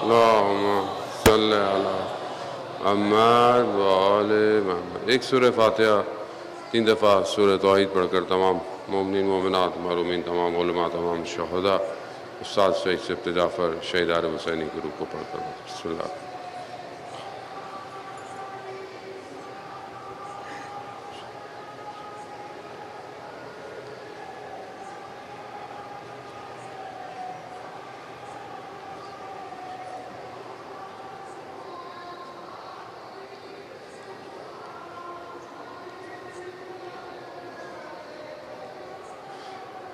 اللہم صلی علی محمد و آل محمد۔ ایک سورہ فاتحہ 3 دفعہ سورہ توحید پڑھ کر تمام مومنین مومنات محرومین تمام علماء تمام شہداء استاد شہید سے ابتدا جعفر شہید عارف حسینی کے روح کو پڑھ کر بسم اللہ۔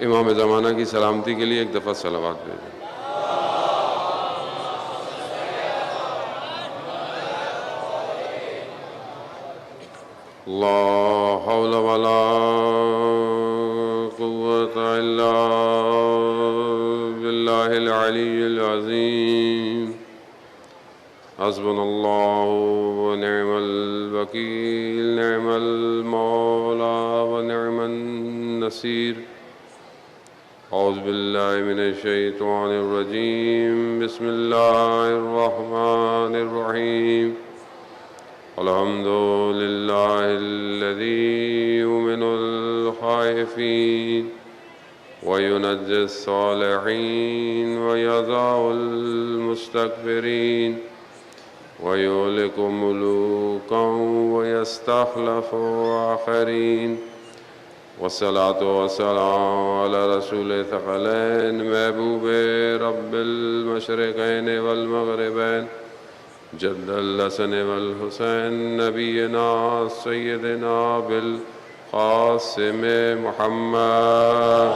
امام زمانہ کی سلامتی کے لیے ایک دفعہ صلوات بھیجیں۔ لا حول ولا قوة الا باللہ العلی العظیم حسبنا اللہ ونعم الوکیل نعم المولا ونعم النصیر۔ اعوذ باللہ من الشیطان الرجیم بسم اللہ الرحمن الرحیم الحمد للہ الذی یؤمن الخائفین وینجی الصالحین ویضع المستکبرین ویہلک ملوکا ویستخلف آخرین والصلاة والسلام على رسول ثقلین محبوب رب المشرقین والمغربین جد الحسن والحسین نبینا سیدنا بالقاسم محمد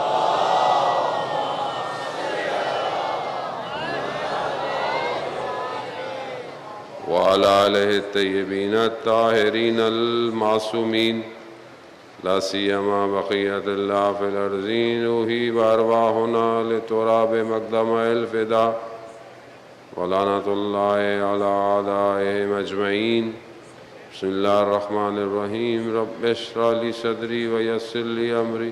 وعلى آلہ الطیبین الطاہرین المعصومین لا سیما بقیت اللہ فی الارضین روحی بارواحنا لتراب مقدم الفدا ولعنت اللہ علی اعدائهم اجمعین۔ بسم اللہ الرحمن الرحیم رب اشرح لی صدری ویسر لی امری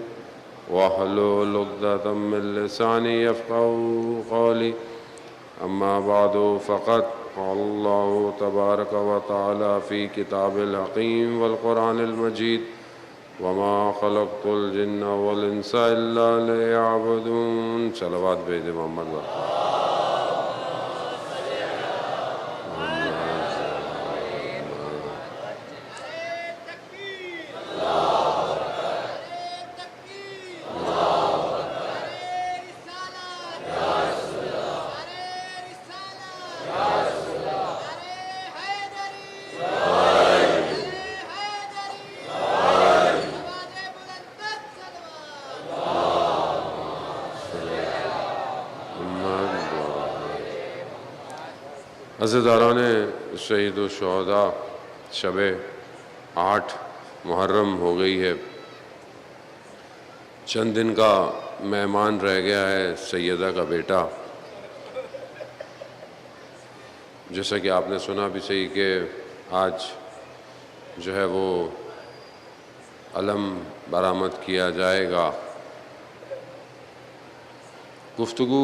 واحلل عقدۃ من لسانی یفقہوا قولی اما بعد فقد قال اللہ تبارک و تعالی فی کتاب الحکیم والقرآن المجید وما خلقت الجن والانس الا لیعبدون۔ صلوات بھیج دے محمد وقت عزیزداران شہید و شہداء، شب 8 محرم ہو گئی ہے۔ چند دن کا مہمان رہ گیا ہے سیدہ کا بیٹا، جیسا کہ آپ نے سنا بھی صحیح کہ آج جو ہے وہ علم برآمد کیا جائے گا۔ گفتگو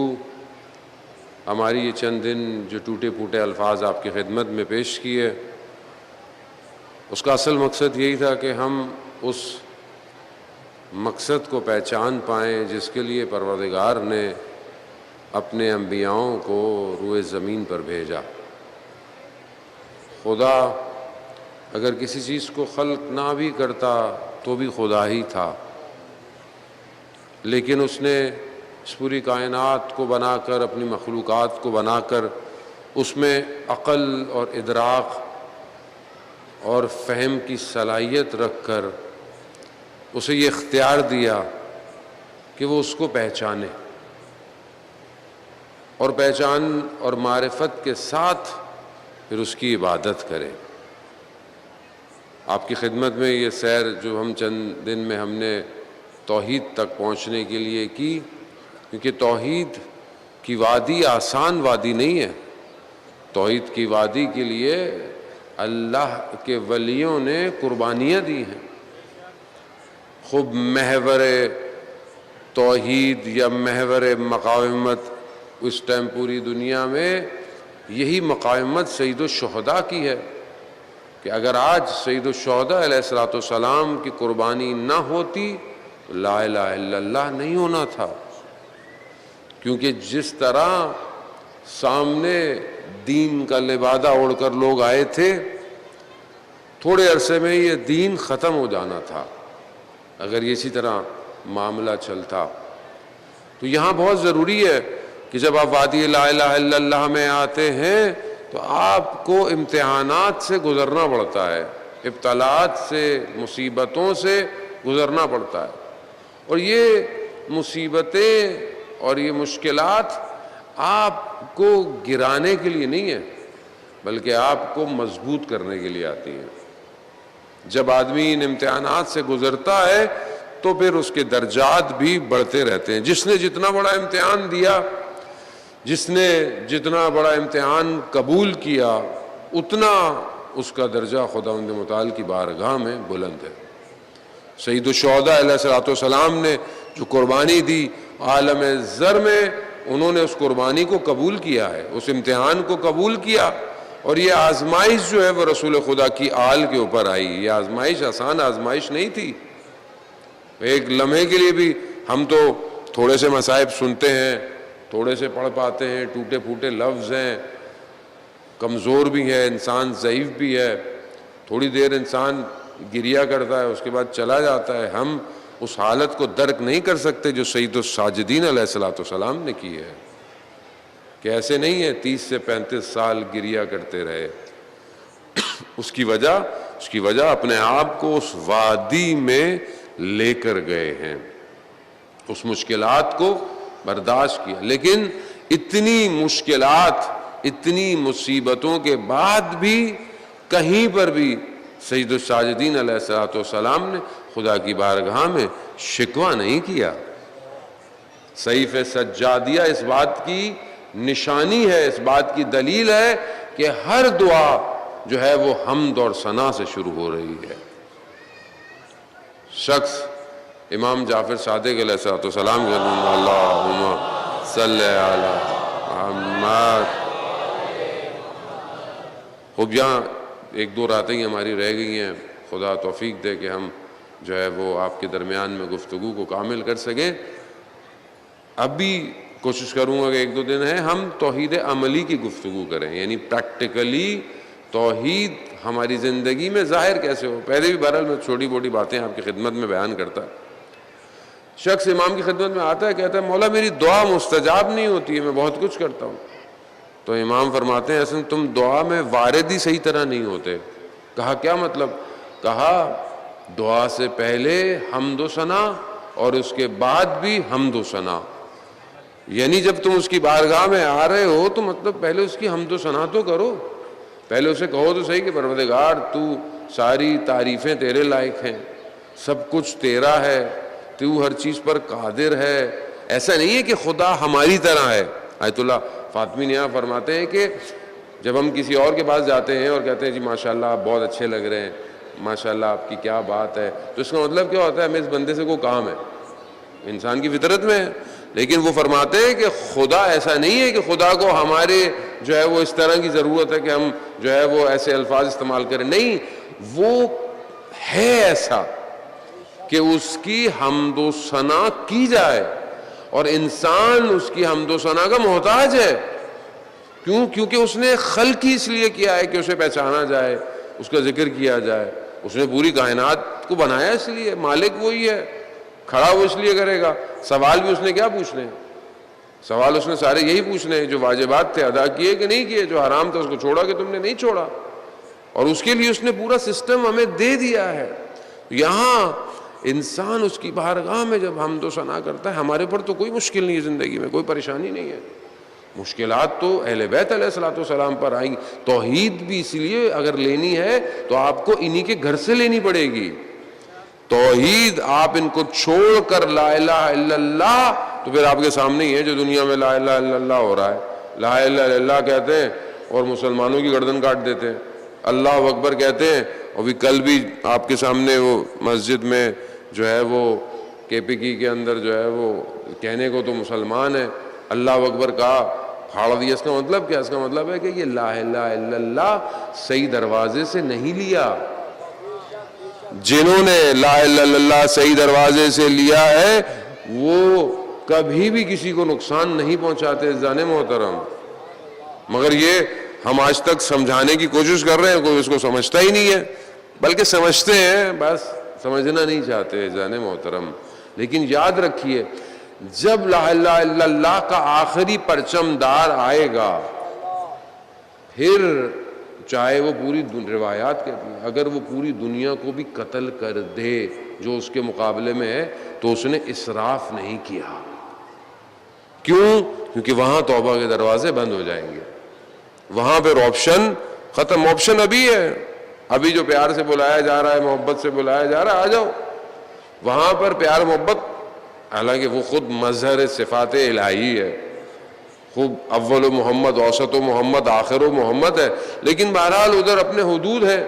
ہماری یہ چند دن جو ٹوٹے پھوٹے الفاظ آپ کی خدمت میں پیش کیے، اس کا اصل مقصد یہی تھا کہ ہم اس مقصد کو پہچان پائیں جس کے لیے پروردگار نے اپنے انبیاؤں کو روئے زمین پر بھیجا۔ خدا اگر کسی چیز کو خلق نہ بھی کرتا تو بھی خدا ہی تھا، لیکن اس نے اس پوری کائنات کو بنا کر، اپنی مخلوقات کو بنا کر، اس میں عقل اور ادراک اور فہم کی صلاحیت رکھ کر اسے یہ اختیار دیا کہ وہ اس کو پہچانے، اور پہچان اور معرفت کے ساتھ پھر اس کی عبادت کرے۔ آپ کی خدمت میں یہ سیر جو ہم چند دن میں ہم نے توحید تک پہنچنے کے لیے کی، کیونکہ توحید کی وادی آسان وادی نہیں ہے۔ توحید کی وادی کے لیے اللہ کے ولیوں نے قربانیاں دی ہیں۔ خوب محور توحید یا محور مقاومت اس ٹائم پوری دنیا میں یہی مقامت سید الشہداء کی ہے کہ اگر آج سید الشہداء علیہ الصلوۃ والسلام کی قربانی نہ ہوتی تو لا الہ الا اللہ نہیں ہونا تھا، کیونکہ جس طرح سامنے دین کا لبادہ اوڑھ کر لوگ آئے تھے، تھوڑے عرصے میں یہ دین ختم ہو جانا تھا اگر یہ اسی طرح معاملہ چلتا۔ تو یہاں بہت ضروری ہے کہ جب آپ وادی لا الہ الا اللہ میں آتے ہیں تو آپ کو امتحانات سے گزرنا پڑتا ہے، ابتلاءات سے، مصیبتوں سے گزرنا پڑتا ہے، اور یہ مصیبتیں اور یہ مشکلات آپ کو گرانے کے لیے نہیں ہے بلکہ آپ کو مضبوط کرنے کے لیے آتی ہیں۔ جب آدمی ان امتحانات سے گزرتا ہے تو پھر اس کے درجات بھی بڑھتے رہتے ہیں۔ جس نے جتنا بڑا امتحان دیا، جس نے جتنا بڑا امتحان قبول کیا، اتنا اس کا درجہ خداوند متعال کی بارگاہ میں بلند ہے۔ سید الشہداء علیہ الصلوۃ والسلام نے جو قربانی دی عالم زر میں، انہوں نے اس قربانی کو قبول کیا ہے، اس امتحان کو قبول کیا، اور یہ آزمائش جو ہے وہ رسول خدا کی آل کے اوپر آئی۔ یہ آزمائش آسان آزمائش نہیں تھی۔ ایک لمحے کے لیے بھی ہم تو تھوڑے سے مصائب سنتے ہیں، تھوڑے سے پڑھ پاتے ہیں، ٹوٹے پھوٹے لفظ ہیں، کمزور بھی ہے انسان، ضعیف بھی ہے، تھوڑی دیر انسان گریا کرتا ہے، اس کے بعد چلا جاتا ہے۔ ہم اس حالت کو درک نہیں کر سکتے جو سید الساجدین علیہ الصلوۃ والسلام نے کی ہے، کہ ایسے نہیں ہے 30 سے 35 سال گریا کرتے رہے۔ اس کی وجہ اپنے آپ کو اس وادی میں لے کر گئے ہیں، اس مشکلات کو برداشت کیا۔ لیکن اتنی مشکلات، اتنی مصیبتوں کے بعد بھی کہیں پر بھی سید الساجدین علیہ الصلوۃ والسلام نے خدا کی بارگاہ میں شکوہ نہیں کیا۔ سیف سجادیہ اس بات کی نشانی ہے، اس بات کی دلیل ہے کہ ہر دعا جو ہے وہ حمد اور ثنا سے شروع ہو رہی ہے۔ شخص امام جعفر صادق علیہ الصلوۃ والسلام کے اللہم صلی علی محمد۔ خوب یہاں ایک دو راتیں ہی ہماری رہ گئی ہیں، خدا توفیق دے کہ ہم جو ہے وہ آپ کے درمیان میں گفتگو کو کامل کر سکیں۔ اب بھی کوشش کروں گا کہ ایک دو دن ہے ہم توحید عملی کی گفتگو کریں، یعنی پریکٹیکلی توحید ہماری زندگی میں ظاہر کیسے ہو۔ پہلے بھی بہرحال میں چھوٹی موٹی باتیں آپ کی خدمت میں بیان کرتا۔ شخص امام کی خدمت میں آتا ہے، کہتا ہے مولا میری دعا مستجاب نہیں ہوتی ہے، میں بہت کچھ کرتا ہوں۔ تو امام فرماتے ہیں اصل تم دعا میں وارد ہی صحیح طرح نہیں ہوتے۔ کہا کیا مطلب؟ کہا دعا سے پہلے حمد و ثنا اور اس کے بعد بھی حمد و ثنا، یعنی جب تم اس کی بارگاہ میں آ رہے ہو تو مطلب پہلے اس کی حمد و ثنا تو کرو، پہلے اسے کہو تو صحیح کہ پروردگار تو ساری تعریفیں تیرے لائق ہیں، سب کچھ تیرا ہے، تو ہر چیز پر قادر ہے۔ ایسا نہیں ہے کہ خدا ہماری طرح ہے۔ آیت اللہ فاطمی نے فرماتے ہیں کہ جب ہم کسی اور کے پاس جاتے ہیں اور کہتے ہیں جی ماشاءاللہ آپ بہت اچھے لگ رہے ہیں، ماشاءاللہ آپ کی کیا بات ہے، تو اس کا مطلب کیا ہوتا ہے؟ ہمیں اس بندے سے کوئی کام ہے، انسان کی فطرت میں ہے۔ لیکن وہ فرماتے ہیں کہ خدا ایسا نہیں ہے کہ خدا کو ہمارے جو ہے وہ اس طرح کی ضرورت ہے کہ ہم جو ہے وہ ایسے الفاظ استعمال کریں، نہیں، وہ ہے ایسا کہ اس کی حمد و ثنا کی جائے، اور انسان اس کی حمد و ثنا کا محتاج ہے۔ کیوں؟ کیونکہ اس نے خلق ہی اس لیے کیا ہے کہ اسے پہچانا جائے، اس کا ذکر کیا جائے۔ اس نے پوری کائنات کو بنایا اس لیے، مالک وہی ہے، کھڑا وہ اس لیے کرے گا۔ سوال بھی اس نے کیا پوچھنے ہیں؟ سوال اس نے سارے یہی پوچھنے ہیں جو واجبات تھے ادا کیے کہ نہیں کیے، جو حرام تھا اس کو چھوڑا کہ تم نے نہیں چھوڑا، اور اس کے لیے اس نے پورا سسٹم ہمیں دے دیا ہے۔ یہاں انسان اس کی بارگاہ میں جب حمد و ثنا کرتا ہے، ہمارے پر تو کوئی مشکل نہیں ہے، زندگی میں کوئی پریشانی نہیں ہے، مشکلات تو اہل بیت علیہ الصلوۃ والسلام پر آئیں۔ توحید بھی اس لیے اگر لینی ہے تو آپ کو انہی کے گھر سے لینی پڑے گی۔ توحید آپ ان کو چھوڑ کر لا الہ الا اللہ، تو پھر آپ کے سامنے ہی ہے جو دنیا میں لا الہ الا اللہ ہو رہا ہے۔ لا الہ الا اللہ کہتے ہیں اور مسلمانوں کی گردن کاٹ دیتے ہیں، اللہ اکبر کہتے ہیں، اور بھی کل بھی آپ کے سامنے وہ مسجد میں جو ہے وہ کے پی کی کے اندر جو ہے وہ کہنے کو تو مسلمان ہے، اللہ اکبر کہا، پھاڑ دیا۔ اس کا مطلب کیا؟ اس کا مطلب ہے کہ یہ لا الہ الا اللہ صحیح دروازے سے نہیں لیا۔ جنہوں نے لا الہ الا اللہ صحیح دروازے سے لیا ہے وہ کبھی بھی کسی کو نقصان نہیں پہنچاتے جان محترم، مگر یہ ہم آج تک سمجھانے کی کوشش کر رہے ہیں، کوئی اس کو سمجھتا ہی نہیں ہے، بلکہ سمجھتے ہیں بس سمجھنا نہیں چاہتے جان محترم۔ لیکن یاد رکھیے جب لا الہ الا اللہ کا آخری پرچم دار آئے گا، پھر چاہے وہ پوری روایات کہتی ہیں اگر وہ پوری دنیا کو بھی قتل کر دے جو اس کے مقابلے میں ہے تو اس نے اسراف نہیں کیا۔ کیوں؟ کیونکہ وہاں توبہ کے دروازے بند ہو جائیں گے، وہاں پھر آپشن ختم۔ آپشن ابھی ہے، ابھی جو پیار سے بلایا جا رہا ہے، محبت سے بلایا جا رہا ہے، آ جاؤ۔ وہاں پر پیار محبت، حالانکہ وہ خود مظہر صفات الہی ہے، خوب اول و محمد، اوسط و محمد، آخر و محمد ہے، لیکن بہرحال ادھر اپنے حدود ہیں،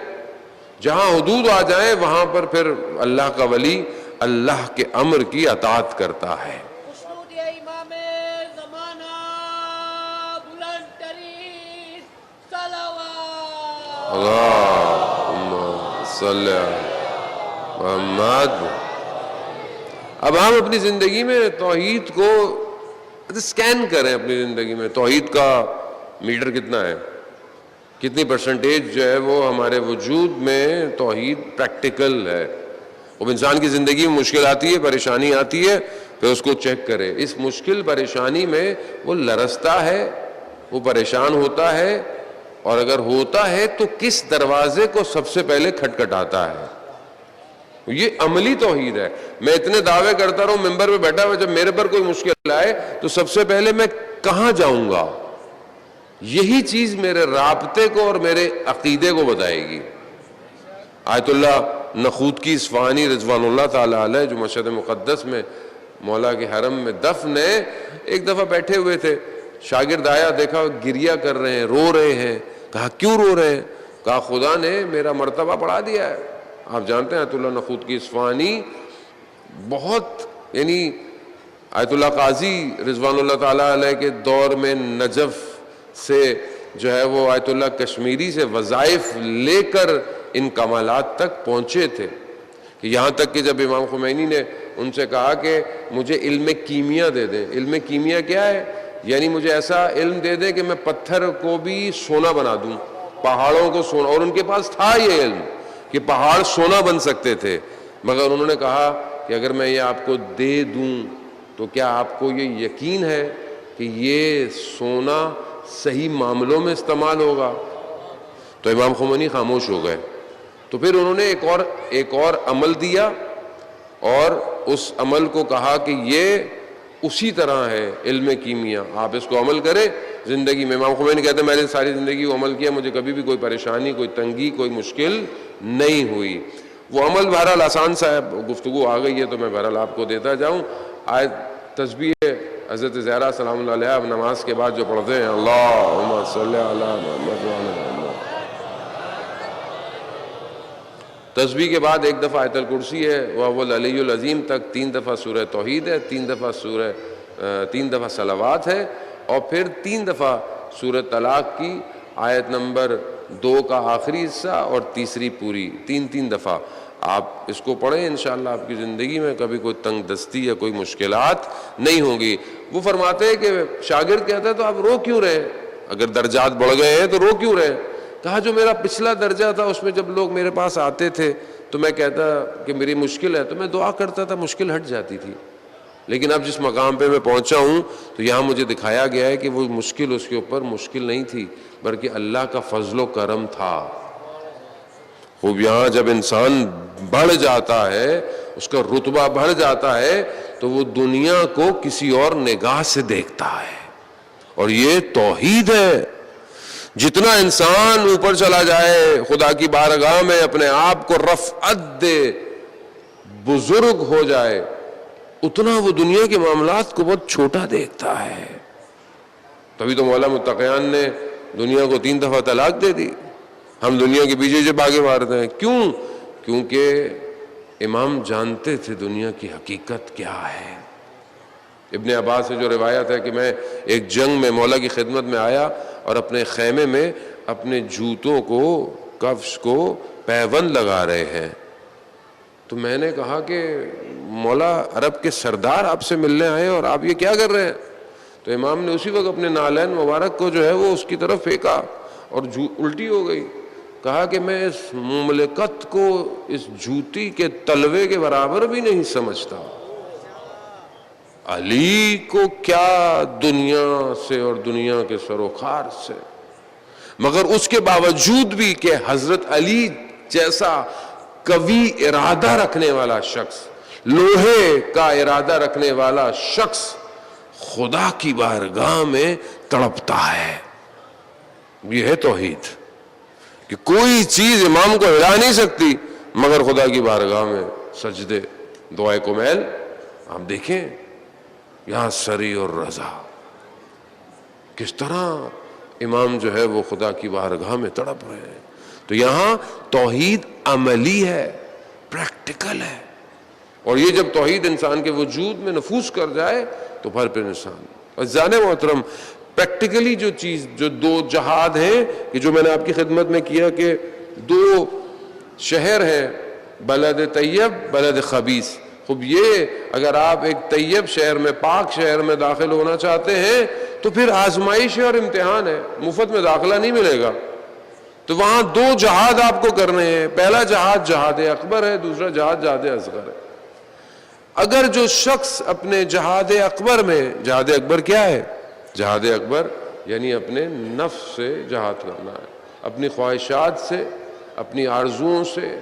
جہاں حدود آ جائیں وہاں پر پھر اللہ کا ولی اللہ کے امر کی اطاعت کرتا ہے۔ امام زمانہ بلند ترین صلوات اللہم صلی علی محمد۔ اب ہم اپنی زندگی میں توحید کو سکین کریں، اپنی زندگی میں توحید کا میٹر کتنا ہے، کتنی پرسنٹیج جو ہے وہ ہمارے وجود میں توحید پریکٹیکل ہے۔ اب انسان کی زندگی میں مشکل آتی ہے، پریشانی آتی ہے، پھر اس کو چیک کرے، اس مشکل پریشانی میں وہ لرزتا ہے، وہ پریشان ہوتا ہے، اور اگر ہوتا ہے تو کس دروازے کو سب سے پہلے کھٹکھٹاتا ہے۔ یہ عملی توحید ہے۔ میں اتنے دعوے کرتا رہوں ممبر پہ بیٹھا ہوا، جب میرے پر کوئی مشکل آئے تو سب سے پہلے میں کہاں جاؤں گا، یہی چیز میرے رابطے کو اور میرے عقیدے کو بتائے گی۔ آیت اللہ نخوتکی اصفہانی رضوان اللہ تعالی علیہ جو مشہد مقدس میں مولا کے حرم میں دفن ہے، ایک دفعہ بیٹھے ہوئے تھے، شاگرد آیا، دیکھا گریہ کر رہے ہیں، رو رہے ہیں، کہا کیوں رو رہے ہیں؟ کہا خدا نے میرا مرتبہ بڑھا دیا ہے۔ آپ جانتے ہیں آیت اللہ نخوتکی اصفہانی بہت، یعنی آیت اللہ قاضی رضوان اللہ تعالیٰ علیہ کے دور میں نجف سے جو ہے وہ آیت اللہ کشمیری سے وظائف لے کر ان کمالات تک پہنچے تھے، کہ یہاں تک کہ جب امام خمینی نے ان سے کہا کہ مجھے علم کیمیا دے دیں۔ علم کیمیا کیا ہے؟ یعنی مجھے ایسا علم دے دیں کہ میں پتھر کو بھی سونا بنا دوں، پہاڑوں کو سونا، اور ان کے پاس تھا یہ علم کہ پہاڑ سونا بن سکتے تھے، مگر انہوں نے کہا کہ اگر میں یہ آپ کو دے دوں تو کیا آپ کو یہ یقین ہے کہ یہ سونا صحیح معاملوں میں استعمال ہوگا؟ تو امام خمینی خاموش ہو گئے۔ تو پھر انہوں نے ایک اور عمل دیا، اور اس عمل کو کہا کہ یہ اسی طرح ہے علم کیمیا، آپ اس کو عمل کریں زندگی میں۔ امام خمینی کہتے ہیں میں نے ساری زندگی وہ عمل کیا، مجھے کبھی بھی کوئی پریشانی، کوئی تنگی، کوئی مشکل نہیں ہوئی۔ وہ عمل بہرحال آسان سا ہے، گفتگو آ گئی ہے تو میں بہرحال آپ کو دیتا جاؤں۔ آیت تسبیح حضرت زہرا سلام اللہ علیہ اب نماز کے بعد جو پڑھتے ہیں، اللہم صلی علی محمد وعلی محمد، تسبیح کے بعد ایک دفعہ آیت الکرسی ہے، وَهُوَ الْعَلِيُّ الْعَظِيمُ تک، 3 دفعہ سورہ توحید ہے، 3 دفعہ صلوات ہے، اور پھر 3 دفعہ سورہ طلاق کی آیت نمبر 2 کا آخری حصہ اور تیسری پوری، 3 دفعہ آپ اس کو پڑھیں، انشاءاللہ آپ کی زندگی میں کبھی کوئی تنگ دستی یا کوئی مشکلات نہیں ہوں گی۔ وہ فرماتے ہیں کہ شاگرد کہتا ہے تو آپ رو کیوں رہے؟ اگر درجات بڑھ گئے ہیں تو رو کیوں رہے؟ کہا جو میرا پچھلا درجہ تھا اس میں جب لوگ میرے پاس آتے تھے تو میں کہتا کہ میری مشکل ہے تو میں دعا کرتا تھا، مشکل ہٹ جاتی تھی، لیکن اب جس مقام پہ میں پہنچا ہوں تو یہاں مجھے دکھایا گیا ہے کہ وہ مشکل اس کے اوپر مشکل نہیں تھی بلکہ اللہ کا فضل و کرم تھا۔ خوب یہاں جب انسان بڑھ جاتا ہے، اس کا رتبہ بڑھ جاتا ہے تو وہ دنیا کو کسی اور نگاہ سے دیکھتا ہے، اور یہ توحید ہے۔ جتنا انسان اوپر چلا جائے خدا کی بارگاہ میں، اپنے آپ کو رفعت دے، بزرگ ہو جائے، اتنا وہ دنیا کے معاملات کو بہت چھوٹا دیکھتا ہے۔ تبھی تو مولا متقیان نے دنیا کو 3 دفعہ طلاق دے دی۔ ہم دنیا کے پیچھے سے بھاگے مارتے ہیں، کیوں؟ کیونکہ امام جانتے تھے دنیا کی حقیقت کیا ہے۔ ابن عباس سے جو روایت ہے کہ میں ایک جنگ میں مولا کی خدمت میں آیا اور اپنے خیمے میں اپنے جوتوں کو، کفش کو پیوند لگا رہے ہیں، تو میں نے کہا کہ مولا عرب کے سردار آپ سے ملنے آئے اور آپ یہ کیا کر رہے ہیں؟ تو امام نے اسی وقت اپنے نالین مبارک کو جو ہے وہ اس کی طرف پھینکا اور الٹی ہو گئی. کہا کہ میں اس مملکت کو اس جوتی کے تلوے کے برابر بھی نہیں سمجھتا. علی کو کیا دنیا سے اور دنیا کے سروخار سے، مگر اس کے باوجود بھی کہ حضرت علی جیسا قوی ارادہ رکھنے والا شخص، لوہے کا ارادہ رکھنے والا شخص خدا کی بارگاہ میں تڑپتا ہے. یہ ہے توحید کہ کوئی چیز امام کو ہلا نہیں سکتی مگر خدا کی بارگاہ میں سجدے. دعائے کمیل آپ دیکھیں یہاں سری اور رضا کس طرح امام جو ہے وہ خدا کی بارگاہ میں تڑپ رہے ہیں. تو یہاں توحید عملی ہے، پریکٹیکل ہے، اور یہ جب توحید انسان کے وجود میں نفوذ کر جائے تو پھر انسان. اور جان محترم پریکٹیکلی جو چیز، جو دو جہاد ہیں کہ جو میں نے آپ کی خدمت میں کیا کہ دو شہر ہیں، بلد طیب، بلد خبیث. خوب یہ اگر آپ ایک طیب شہر میں، پاک شہر میں داخل ہونا چاہتے ہیں تو پھر آزمائش ہے اور امتحان ہے، مفت میں داخلہ نہیں ملے گا. تو وہاں دو جہاد آپ کو کرنے ہیں. پہلا جہاد جہاد اکبر ہے، دوسرا جہاد جہاد اصغر ہے. اگر جو شخص اپنے جہاد اکبر میں، جہاد اکبر کیا ہے؟ جہاد اکبر یعنی اپنے نفس سے جہاد کرنا ہے، اپنی خواہشات سے، اپنی آرزوؤں سے،